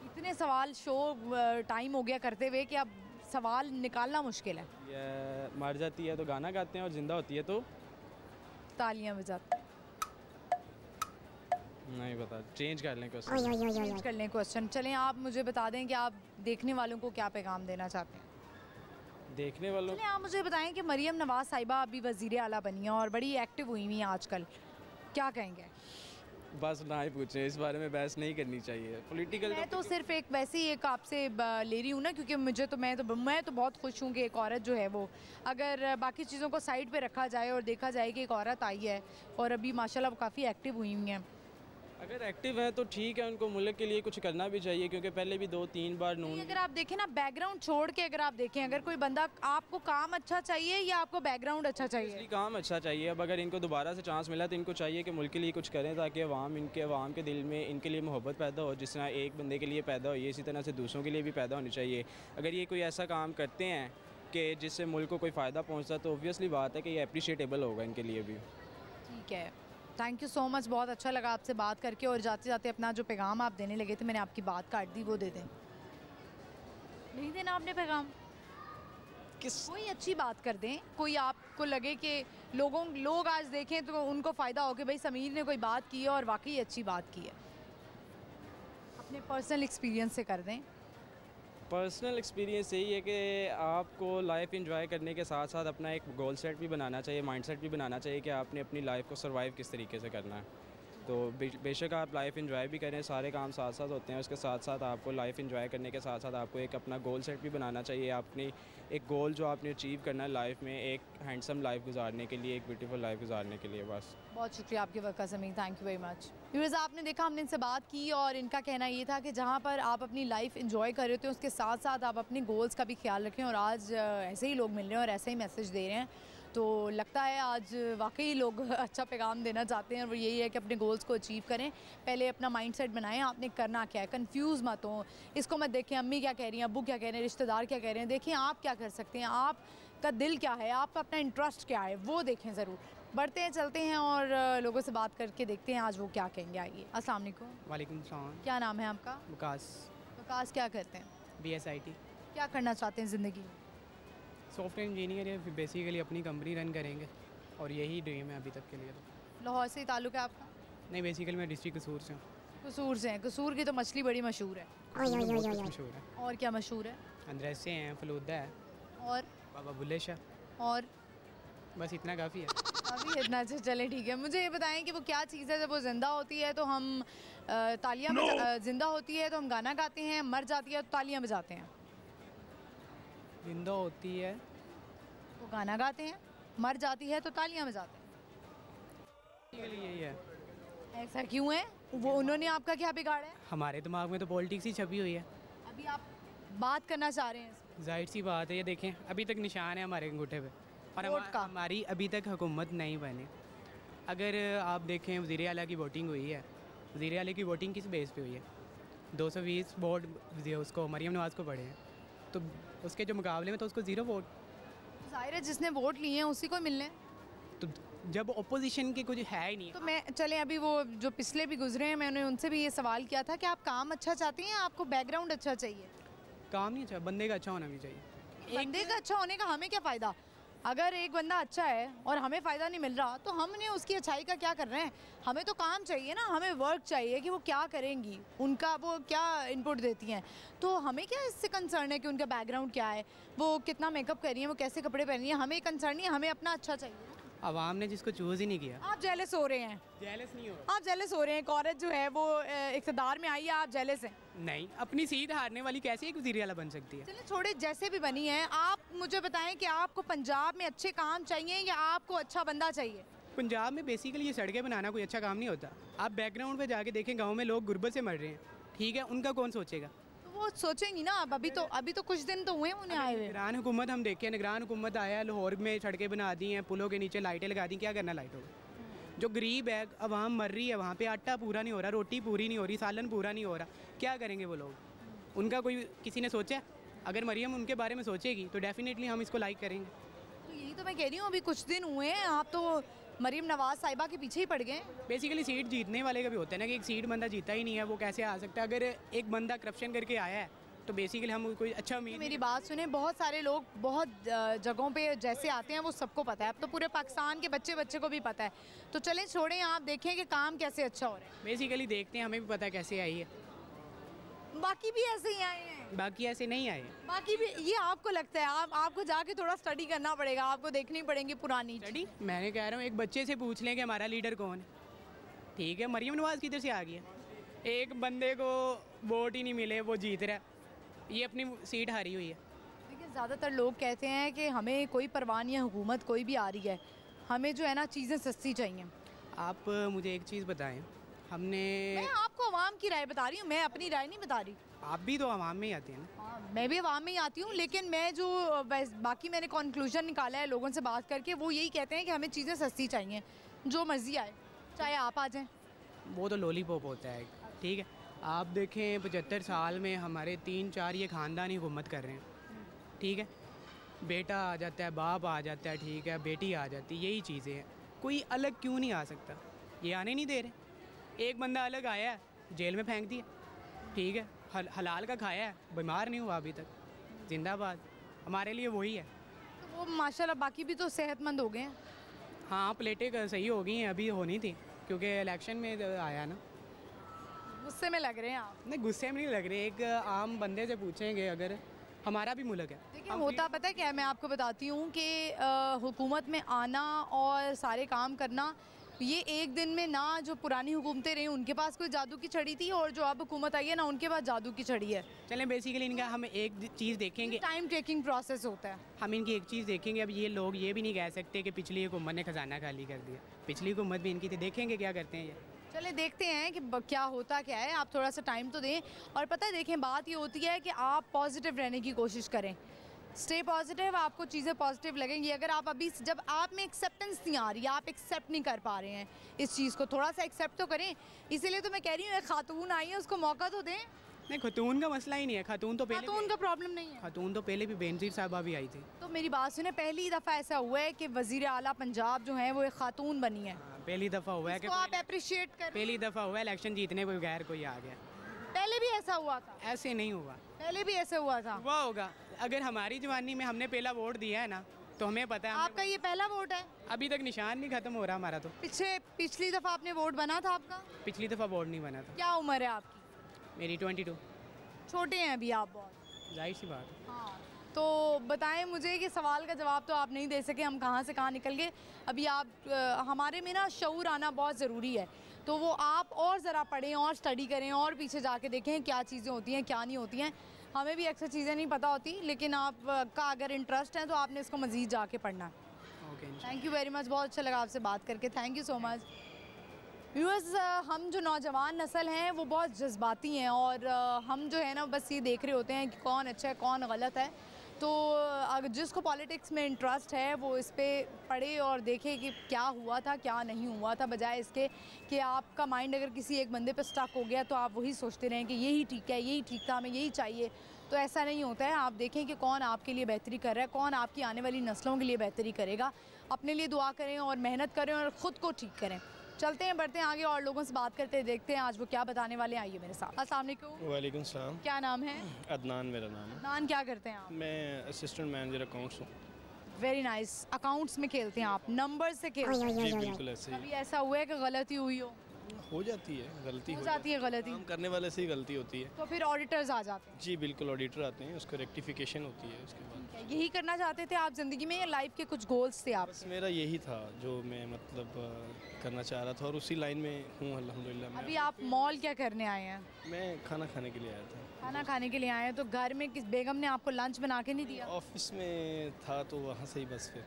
इतने सवाल शो टाइम हो गया करते हुए कि अब सवाल निकालना मुश्किल है। ये मर जाती है तो गाना गाते हैं और ज़िंदा होती है तो तालियां बजाते हैं। नहीं पता, चेंज कर लें क्वेश्चन। चेंज कर लें क्वेश्चन। चलें, आप मुझे बता दें कि आप देखने वालों को क्या पैगाम देना चाहते हैं? देखने वालों, चलें, आप मुझे बताएं कि मरियम नवाज़ साहिबा अभी वज़ीर आला बनी है और बड़ी एक्टिव हुई हुई हैं आजकल, क्या कहेंगे? बस ना ही पूछें, इस बारे में बहस नहीं करनी चाहिए। पॉलिटिकल मैं तो सिर्फ एक वैसे ही एक आपसे ले रही हूँ ना, क्योंकि मैं तो बहुत खुश हूँ कि एक औरत जो है वो, अगर बाकी चीज़ों को साइड पे रखा जाए और देखा जाए कि एक औरत आई है और अभी माशाल्लाह वो काफ़ी एक्टिव हुई हुई हैं। अगर एक्टिव है तो ठीक है, उनको मुल्क के लिए कुछ करना भी चाहिए, क्योंकि पहले भी 2-3 बार नून। अगर आप देखें ना, बैकग्राउंड छोड़ के अगर आप देखें, अगर कोई बंदा, आपको काम अच्छा चाहिए या आपको बैकग्राउंड अच्छा चाहिए? काम अच्छा चाहिए। अब अगर इनको दोबारा से चांस मिला तो इनको चाहिए कि मुल्क के लिए कुछ करें, ताकि अवाम के दिल में इनके लिए मोहब्बत पैदा हो। जिस तरह एक बंदे के लिए पैदा हुई है, इसी तरह से दूसरों के लिए भी पैदा होनी चाहिए। अगर ये कोई ऐसा काम करते हैं कि जिससे मुल्क को कोई फ़ायदा पहुँचता तो ऑब्वियसली बात है कि ये अप्रिशिएटेबल होगा इनके लिए भी। ठीक है, थैंक यू सो मच, बहुत अच्छा लगा आपसे बात करके। और जाते जाते अपना जो पैगाम आप देने लगे थे, मैंने आपकी बात काट दी, वो दे दें। नहीं देना आपने पैगाम? कोई अच्छी बात कर दें, कोई आपको लगे कि लोग आज देखें तो उनको फ़ायदा हो कि भाई समीर ने कोई बात की है और वाकई अच्छी बात की है। अपने पर्सनल एक्सपीरियंस से कर दें। पर्सनल एक्सपीरियंस यही है कि आपको लाइफ एंजॉय करने के साथ साथ अपना एक गोल सेट भी बनाना चाहिए, माइंडसेट भी बनाना चाहिए कि आपने अपनी लाइफ को सर्वाइव किस तरीके से करना है। तो बेशक आप लाइफ एंजॉय भी करें, सारे काम साथ साथ होते हैं, उसके साथ साथ आपको लाइफ एंजॉय करने के साथ साथ आपको एक अपना गोल सेट भी बनाना चाहिए। अपनी एक गोल जो आपने अचीव करना है लाइफ में, एक हैंडसम लाइफ गुजारने के लिए, एक ब्यूटीफुल लाइफ गुजारने के लिए। बस बहुत शुक्रिया आपके वक्त का Sameer, thank you very much. Viewers, आपने देखा हमने इनसे बात की और इनका कहना ये था कि जहाँ पर आप अपनी लाइफ एंजॉय कर रहे होते हैं उसके साथ साथ आप अपने गोल्स का भी ख्याल रखें। और आज ऐसे ही लोग मिल रहे हैं और ऐसे ही मैसेज दे रहे हैं, तो लगता है आज वाकई लोग अच्छा पैगाम देना चाहते हैं और वो यही है कि अपने गोल्स को अचीव करें। पहले अपना माइंडसेट बनाएं, आपने करना क्या है, कंफ्यूज मत हो, इसको मत देखें अम्मी क्या कह रही हैं, अब्बू क्या कह रहे हैं, रिश्तेदार क्या कह रहे हैं। देखिए आप क्या कर सकते हैं, आपका दिल क्या है, आपका अपना इंटरेस्ट क्या है, वो देखें ज़रूर। बढ़ते हैं, चलते हैं और लोगों से बात करके देखते हैं आज वो क्या कहेंगे। आइए। अस्सलाम वालेकुम। वालेकुम सलाम। क्या नाम है आपका? विकास। विकास क्या करते हैं? BSIT। क्या करना चाहते हैं ज़िंदगी में? सॉफ्टवेयर इंजीनियर है, बेसिकली अपनी कंपनी रन करेंगे और यही ड्रीम है अभी तक के लिए। तो लाहौर से ही ताल्लुक़ है आपका? नहीं, बेसिकली मैं डिस्ट्रिक्ट कसूर से हूँ। कसूर से हैं। कसूर की तो मछली बड़ी मशहूर है। मशहूर है। और क्या मशहूर है? अंद्रसे हैं, फलूदा है और बाबा बुल्ले शाह। और बस इतना काफ़ी है। अभी इतना अच्छा, चले ठीक है। मुझे ये बताएं कि वो क्या चीज़ है, जब वो ज़िंदा होती है तो हम तालियां ज़िंदा होती है तो हम गाना गाते हैं, मर जाती है तो तालियां बजाते हैं। जिंदा होती है तो गाना गाते हैं, मर जाती है तो तालियां बजाते हैं। बेसिकली यही है। ऐसा क्यों है? वो उन्होंने आपका क्या बिगाड़ा है? हमारे दिमाग में तो पॉलिटिक्स ही छपी हुई है। अभी आप बात करना चाह रहे हैं इस पे। जाहिर सी बात है, ये देखें अभी तक निशान है हमारे अंगूठे पे और वोट का। हमारी अभी तक हुकूमत नहीं बनी। अगर आप देखें वज़ीर आला की वोटिंग हुई है, वज़ीर आला की वोटिंग किस बेस पे हुई है? 220 वोट उसको मरियम नवाज़ को पड़े हैं, तो उसके जो मुकाबले में तो उसको 0 वोट। जाहिर है जिसने वोट लिए हैं उसी को मिलने। तो जब ओपोजिशन के कुछ है ही नहीं। तो मैं चलें, अभी वो जो पिछले भी गुजरे हैं, मैंने उनसे भी ये सवाल किया था कि आप काम अच्छा चाहते हैं या आपको बैकग्राउंड अच्छा चाहिए? काम नहीं अच्छा, बंदे का अच्छा होना भी चाहिए। बंदे का अच्छा होने का हमें क्या फ़ायदा? अगर एक बंदा अच्छा है और हमें फ़ायदा नहीं मिल रहा तो हमने उसकी अच्छाई का क्या कर रहे हैं? हमें तो काम चाहिए ना, हमें वर्क चाहिए कि वो क्या करेंगी, उनका वो क्या इनपुट देती हैं। तो हमें क्या इससे कंसर्न है कि उनका बैकग्राउंड क्या है, वो कितना मेकअप कर रही हैं, वो कैसे कपड़े पहन रही हैं, हमें कंसर्न नहीं है, हमें अपना अच्छा चाहिए। आवाम ने जिसको चूज़ ही नहीं किया। आप जेलस हो रहे हैं। जेलस नहीं हो रहा। आप जेलस हो रहे हैं। एक औरत जो है वो इक़्तिदार में आई है, आप जेलस हैं। नहीं, अपनी सीट हारने वाली कैसे एक वज़ीर आला बन सकती है? चलिए छोड़े, जैसे भी बनी है, आप मुझे बताएं कि आपको पंजाब में अच्छे काम चाहिए या आपको अच्छा बंदा चाहिए? पंजाब में बेसिकली ये सड़कें बनाना कोई अच्छा काम नहीं होता। आप बैकग्राउंड पे जाके देखें, गांव में लोग गुर्बत से मर रहे हैं, ठीक है, उनका कौन सोचेगा? तो वो सोचेंगी ना। अब अभी तो कुछ दिन तो हुए उन्हें आए हुए। निगरान हुकूमत हम देखें, निगरान हुकूमत आया, लाहौर में सड़कें बना दी हैं, पुलों के नीचे लाइटें लगा दी, क्या करना लाइटों को? जो गरीब है, अवाम मर रही है, वहाँ पे आटा पूरा नहीं हो रहा, रोटी पूरी नहीं हो रही, सालन पूरा नहीं हो रहा, क्या करेंगे वो लोग? उनका कोई किसी ने सोचा? अगर मरियम उनके बारे में सोचेगी तो डेफिनेटली हम इसको लाइक करेंगे। तो यही तो मैं कह रही हूँ, अभी कुछ दिन हुए हैं, आप तो मरियम नवाज़ साहिबा के पीछे ही पड़ गए। बेसिकली सीट जीतने वाले का भी होता है ना कि एक सीट बंदा जीता ही नहीं है, वो कैसे आ सकता है? अगर एक बंदा करप्शन करके आया है तो बेसिकली हम कोई अच्छा उम्मीद। मेरी बात सुने, बहुत सारे लोग बहुत जगहों पे जैसे आते हैं वो सबको पता है, अब तो पूरे पाकिस्तान के बच्चे को भी पता है। तो चलें छोड़ें, आप देखें कि काम कैसे अच्छा हो रहा है। बेसिकली देखते हैं, हमें भी पता है कैसे आई है। बाकी भी ऐसे ही आए हैं। बाकी ऐसे नहीं आए। बाकी भी ये आपको लगता है? आपको जाके थोड़ा स्टडी करना पड़ेगा, आपको देखनी पड़ेंगी पुरानी स्टडी। मैंने कह रहा हूँ एक बच्चे से पूछ लें कि हमारा लीडर कौन है, ठीक है? मरियम नवाज़ किधर से आ गया? एक बंदे को वोट ही नहीं मिले, वो जीत रहा है, ये अपनी सीट हारी हुई है। देखिए ज़्यादातर लोग कहते हैं कि हमें कोई परवाह नहीं है, हुकूमत कोई भी आ रही है, हमें जो है ना चीज़ें सस्ती चाहिए। आप मुझे एक चीज़ बताएं, हमने मैं आपको अवाम की राय बता रही हूँ, मैं अपनी राय नहीं बता रही। आप भी तो अवाम में ही आते हैं ना? हाँ, मैं भी अवाम में ही आती हूँ, लेकिन मैं जो बाकी मैंने कंक्लूजन निकाला है लोगों से बात करके, वो यही कहते हैं कि हमें चीज़ें सस्ती चाहिए, जो मर्जी आए, चाहे आप आ जाएँ। वो तो लॉलीपॉप होता है, ठीक है? आप देखें 75 साल में हमारे 3-4 ये ख़ानदान ही हुकूमत कर रहे हैं, ठीक है? बेटा आ जाता है, बाप आ जाता है, ठीक है, बेटी आ जाती है, यही चीज़ें हैं। कोई अलग क्यों नहीं आ सकता? ये आने नहीं दे रहे। एक बंदा अलग आया है, जेल में फेंक दिया, ठीक है, हलाल का खाया है, बीमार नहीं हुआ अभी तक, जिंदाबाद। हमारे लिए वही है। तो वो माशाल्लाह बाकी भी तो सेहतमंद हो गए हैं। हाँ, प्लेटें सही हो गई हैं, अभी होनी थी क्योंकि इलेक्शन में आया ना। गुस्से में लग रहे हैं आप? नहीं, गुस्से में नहीं लग रहे। एक आम बंदे से पूछेंगे, अगर हमारा भी मुल्क है। देखिए होता पता है क्या है, मैं आपको बताती हूँ कि हुकूमत में आना और सारे काम करना, ये एक दिन में ना, जो पुरानी हुकूमतें रही उनके पास कोई जादू की छड़ी थी और जो अब हुकूमत आई है ना उनके पास जादू की छड़ी है। चलें बेसिकली इनका हम एक चीज़ देखेंगे, टाइम टेकिंग प्रोसेस होता है। हम इनकी एक चीज़ देखेंगे। अब ये लोग ये भी नहीं कह सकते कि पिछली हुकूमत ने खजाना खाली कर दिया, पिछली हुकूमत भी इनकी थी, देखेंगे क्या करते हैं ये। चले देखते हैं कि क्या होता क्या है, आप थोड़ा सा टाइम तो दें। और पता है देखें, बात ये होती है कि आप पॉजिटिव रहने की कोशिश करें, स्टे पॉजिटिव, आपको चीज़ें पॉजिटिव लगेंगी। अगर आप अभी जब आप में एक्सेप्टेंस नहीं आ रही, आप एक्सेप्ट नहीं कर पा रहे हैं इस चीज़ को, थोड़ा सा एक्सेप्ट तो करें। इसीलिए तो मैं कह रही हूँ एक खातून आई है, उसको मौका तो दें। नहीं, खातून का मसला ही नहीं है, खातून तो पहले खातून का प्रॉब्लम नहीं है। खातून तो पहले भी बेनज़ीर साहबा भी आई थी। तो मेरी बात सुने, पहली दफ़ा ऐसा हुआ है कि वज़ीर आला पंजाब जो है वो एक खातून बनी है। पहली दफ़ा हुआ है कि आप अप्रिशिएट कर, पहली दफ़ा हुआ है इलेक्शन जीतने के बगैर कोई आ गया। पहले भी ऐसा हुआ था? ऐसे नहीं हुआ, पहले भी ऐसे हुआ था। हुआ होगा, अगर हमारी जवानी में हमने पहला वोट दिया है ना तो हमें पता है। आपका ये पहला वोट है? अभी तक निशान नहीं खत्म हो रहा हमारा। तो पिछली दफ़ा आपने वोट बना था आपका? पिछली दफ़ा वोट नहीं बना था। क्या उम्र है आपकी? मेरी 22। छोटे हैं अभी आप बहुत। जाहिर सी बात है। हाँ, तो बताएं मुझे कि सवाल का जवाब तो आप नहीं दे सके, हम कहाँ से कहाँ निकल गए। अभी आप हमारे में ना शऊर आना बहुत ज़रूरी है, तो वो आप और ज़रा पढ़ें और स्टडी करें और पीछे जाके देखें क्या चीज़ें होती हैं क्या नहीं होती हैं। हमें भी अक्सर चीज़ें नहीं पता होती, लेकिन आपका अगर इंटरेस्ट है तो आपने इसको मज़ीद जाके पढ़ना है। Okay, thank you very much, बहुत अच्छा लगा आपसे बात करके, thank you so much. Viewers, हम जो नौजवान नस्ल हैं वो बहुत जज्बाती हैं और हम जो है ना बस ये देख रहे होते हैं कि कौन अच्छा है कौन गलत है। तो अगर जिसको पॉलिटिक्स में इंटरेस्ट है वो इस पे पढ़े और देखे कि क्या हुआ था क्या नहीं हुआ था, बजाय इसके कि आपका माइंड अगर किसी एक बंदे पे स्टक हो गया तो आप वही सोचते रहें कि यही ठीक है, यही ठीक था, हमें यही चाहिए। तो ऐसा नहीं होता है। आप देखें कि कौन आपके लिए बेहतरी कर रहा है, कौन आपकी आने वाली नस्लों के लिए बेहतरी करेगा। अपने लिए दुआ करें और मेहनत करें और ख़ुद को ठीक करें। चलते हैं, बढ़ते हैं आगे और लोगों से बात करते हैं, देखते हैं आज वो क्या बताने वाले हैं। आइए मेरे साथ। अस्सलाम वालेकुम। वालेकुम सलाम। क्या नाम है? अदनान मेरा नाम है। अदनान, क्या करते हैं आप? मैं असिस्टेंट मैनेजर अकाउंट्स हूँ। Very nice. अकाउंट्स में खेलते हैं आप, नंबर से खेलते हैं? जी बिल्कुल ऐसे ही। कभी ऐसा हुआ है कि गलती हुई हो जाती है, गलती हो जाती है। गलती काम करने वाले से ही गलती होती है, तो फिर ऑडिटर्स आ जाते हैं? जी बिल्कुल, ऑडिटर आते हैं, उसको रेक्टिफिकेशन होती है उसके बाद। यही करना चाहते थे आप ज़िंदगी में या लाइफ के कुछ गोल्स थे आप? बस मेरा यही था जो मैं मतलब करना चाह रहा था और उसी लाइन में हूँ अल्हम्दुलिल्लाह। अभी आप मॉल क्या करने आए हैं? मैं खाना खाने के लिए आया था। खाना खाने के लिए आए हैं, तो घर में किस बेगम ने आपको लंच बना के नहीं दिया? ऑफिस में था तो वहाँ से ही बस फिर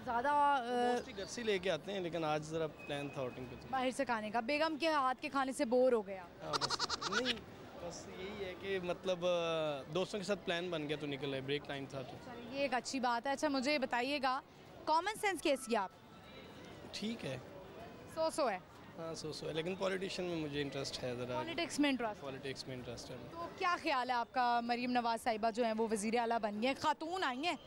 ज़्यादा घर से लेके आते हैं, लेकिन आज ज़रा प्लान था आउटिंग पे तो बाहर से खाने का। बेगम के हाथ के खाने से बोर हो गया? नहीं, बस यही है कि मतलब दोस्तों के साथ प्लान बन गया तो निकल आए, ब्रेक टाइम था तो। ये एक अच्छी बात है। अच्छा मुझे बताइएगा, कॉमन सेंस कैसी है आप? ठीक है, सो है। हाँ सो है, लेकिन पॉलिटिशियन में मुझे इंटरेस्ट है ज़रा। पॉलिटिक्स में इंटरेस्ट? पॉलिटिक्स में इंटरेस्ट है। तो क्या ख्याल है आपका, मरीम नवाज़ साहिबा जो हैं वो वज़ीर आला बन गई हैं, खातून आई हैं,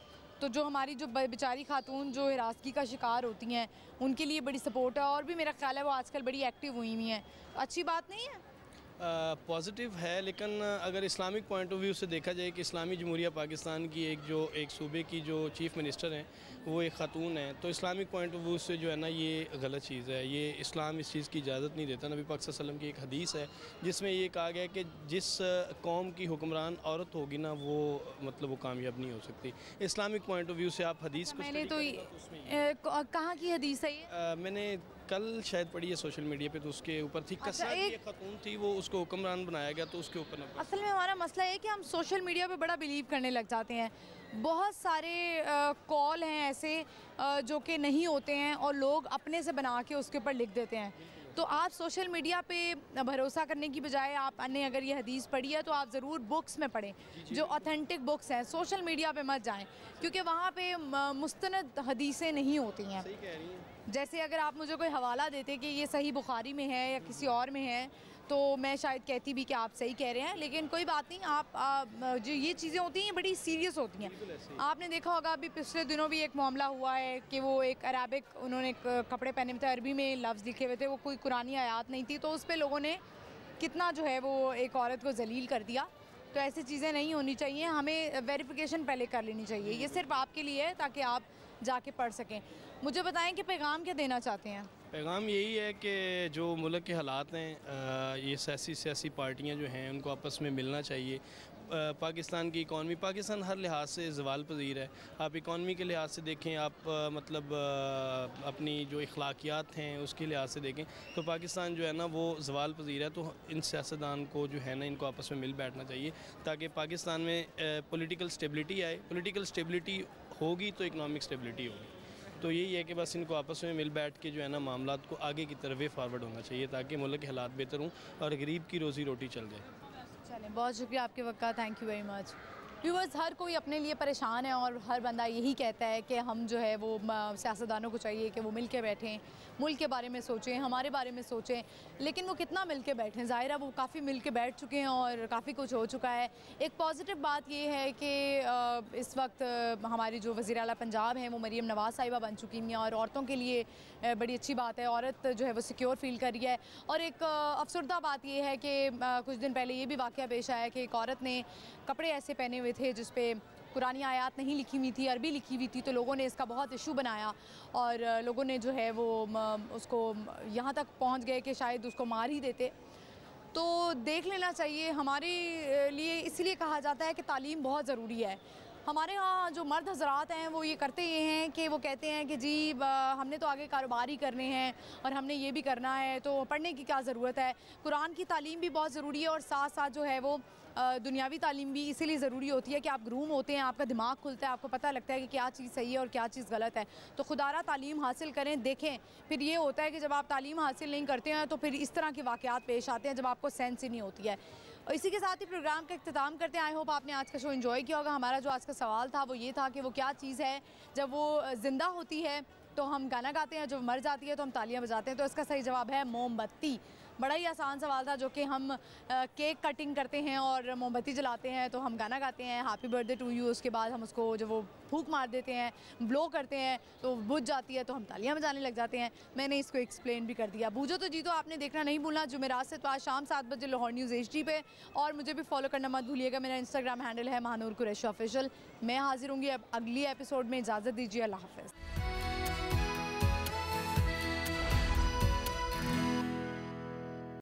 तो जो हमारी जो बेचारी खातून जो हिरासगी का शिकार होती हैं उनके लिए बड़ी सपोर्ट है, और भी मेरा ख्याल है वो आजकल बड़ी एक्टिव हुई हैं, अच्छी बात नहीं है? पॉजिटिव है, लेकिन अगर इस्लामिक पॉइंट ऑफ व्यू से देखा जाए कि इस्लामी जमहूरिया पाकिस्तान की एक सूबे की जो चीफ़ मिनिस्टर हैं वो एक ख़ातून है, तो इस्लामिक पॉइंट ऑफ व्यू से जो है ना ये गलत चीज़ है। ये इस्लाम इस चीज़ की इजाज़त नहीं देता। नबी पाक सल्लल्लाहु अलैहि वसल्लम की एक हदीस है जिसमें ये कहा गया कि जिस कौम की हुक्मरान औरत होगी ना वो मतलब वो कामयाब नहीं हो सकती। इस्लामिक पॉइंट ऑफ व्यू से आप हदीस को मैंने तो कहाँ की हदीस है ये? मैंने कल शायद पढ़ी है सोशल मीडिया पे, तो उसके ऊपर थी एक खातून थी, वो उसको हुक्मरान बनाया गया तो उसके ऊपर। असल में हमारा मसला है कि हम सोशल मीडिया पे बड़ा बिलीव करने लग जाते हैं। बहुत सारे कॉल हैं ऐसे जो कि नहीं होते हैं और लोग अपने से बना के उसके ऊपर लिख देते हैं। तो आप सोशल मीडिया पे भरोसा करने की बजाय आपने अगर ये हदीस पढ़ी है तो आप ज़रूर बुक्स में पढ़ें, जो ऑथेंटिक बुक्स हैं। सोशल मीडिया पे मत जाएं क्योंकि वहाँ पे मुस्तनद हदीसें नहीं होती हैं। सही कह रही हैं। जैसे अगर आप मुझे कोई हवाला देते कि ये सही बुखारी में है या किसी और में है तो मैं शायद कहती भी कि आप सही कह रहे हैं, लेकिन कोई बात नहीं। आप जो ये चीज़ें होती हैं बड़ी सीरियस होती हैं। आपने देखा होगा अभी पिछले दिनों भी एक मामला हुआ है कि वो एक अरबिक उन्होंने कपड़े पहने थे, अरबी में लफ्ज़ लिखे हुए थे, वो कोई कुरानी आयात नहीं थी, तो उस पर लोगों ने कितना जो है वो एक औरत को जलील कर दिया। तो ऐसी चीज़ें नहीं होनी चाहिए, हमें वेरिफिकेशन पहले कर लेनी चाहिए। ये सिर्फ आपके लिए है ताकि आप जाके पढ़ सकें। मुझे बताएं कि पैगाम क्या देना चाहते हैं? पैगाम यही है कि जो मुल्क के हालात हैं, ये सियासी पार्टियां जो हैं उनको आपस में मिलना चाहिए। पाकिस्तान की इकॉनमी, पाकिस्तान हर लिहाज से ज़वाल पज़ीर है। आप इकॉनमी के लिहाज से देखें, आप मतलब अपनी जो अखलाकियात हैं उसके लिहाज से देखें तो पाकिस्तान जो है ना वो ज़वाल पज़ीर है। तो इन सियासतदान को जो है ना इनको आपस में मिल बैठना चाहिए ताकि पाकिस्तान में पॉलिटिकल स्टेबिलिटी आए। पॉलिटिकल स्टेबिलिटी होगी तो इकनॉमिक स्टेबिलिटी होगी। तो यही है कि बस इनको आपस में मिल बैठ के जो है ना मामलात को आगे की तरफ फॉरवर्ड होना चाहिए ताकि मुल्क के हालात बेहतर हों और गरीब की रोज़ी रोटी चल जाए। चलें, बहुत शुक्रिया आपके वक्त का, thank you very much. Viewers, हर कोई अपने लिए परेशान है और हर बंदा यही कहता है कि हम जो है वो सियासतदानों को चाहिए कि वो मिल के बैठें, मुल्क के बारे में सोचें, हमारे बारे में सोचें, लेकिन वो कितना मिल के बैठें। ज़ाहिर है वो काफ़ी मिल के बैठ चुके हैं और काफ़ी कुछ हो चुका है। एक पॉजिटिव बात ये है कि इस वक्त हमारी जो वज़ीर आला पंजाब हैं वो मरीम नवाज़ साहिबा बन चुकी हैं और औरतों के लिए बड़ी अच्छी बात है, औरत जो है वो सिक्योर फील कर रही है। और एक अफसरदा बात ये है कि कुछ दिन पहले ये भी वाक़या पेश आया कि एक औरत ने कपड़े ऐसे पहने हुए थे जिस पे कुरानी आयात नहीं लिखी हुई थी, अरबी लिखी हुई थी, तो लोगों ने इसका बहुत इशू बनाया और लोगों ने जो है वो उसको यहाँ तक पहुँच गए कि शायद उसको मार ही देते। तो देख लेना चाहिए, हमारे लिए इसलिए कहा जाता है कि तालीम बहुत ज़रूरी है। हमारे यहाँ जो मर्द हजरात हैं वो ये करते ये हैं कि वो कहते हैं कि जी हमने तो आगे कारोबार ही करने हैं और हमने ये भी करना है, तो पढ़ने की क्या ज़रूरत है। कुरान की तालीम भी बहुत ज़रूरी है और साथ साथ जो है वो दुनियावी तालीम भी इसीलिए ज़रूरी होती है कि आप ग्रूम होते हैं, आपका दिमाग खुलता है, आपको पता लगता है कि क्या चीज़ सही है और क्या चीज़ गलत है। तो खुदारा तालीम हासिल करें, देखें। फिर ये होता है कि जब आप तालीम हासिल नहीं करते हैं तो फिर इस तरह के वाक़यात पेश आते हैं जब आपको सेंस ही नहीं होती है। और इसी के साथ ही प्रोग्राम का इख्तिताम करते हैं। आई होप आपने आज का शो एंजॉय किया होगा। हमारा जो आज का सवाल था वो ये था कि वो क्या चीज़ है जब वो ज़िंदा होती है तो हम गाना गाते हैं, जब मर जाती है तो हम तालियां बजाते हैं। तो इसका सही जवाब है मोमबत्ती। बड़ा ही आसान सवाल था, जो कि हम केक कटिंग करते हैं और मोमबत्ती जलाते हैं तो हम गाना गाते हैं हैप्पी बर्थडे टू यू। उसके बाद हम उसको जब वो फूंक मार देते हैं, ब्लो करते हैं तो बुझ जाती है तो हम तालियां बजाने लग जाते हैं। मैंने इसको एक्सप्लेन भी कर दिया। बूझो तो जीतो आपने देखना नहीं भूलना जुमेरात से तो आज शाम 7 बजे लाहौर न्यूज़ HD पे, और मुझे भी फॉलो करना मत भूलिएगा। मेरा इंस्टाग्राम हैंडल है महानूर कुरैशी ऑफिशियल। मैं हाजिर होंगी अब अगली एपिसोड में। इजाज़त दीजिए, अल्लाह हाफ़िज़।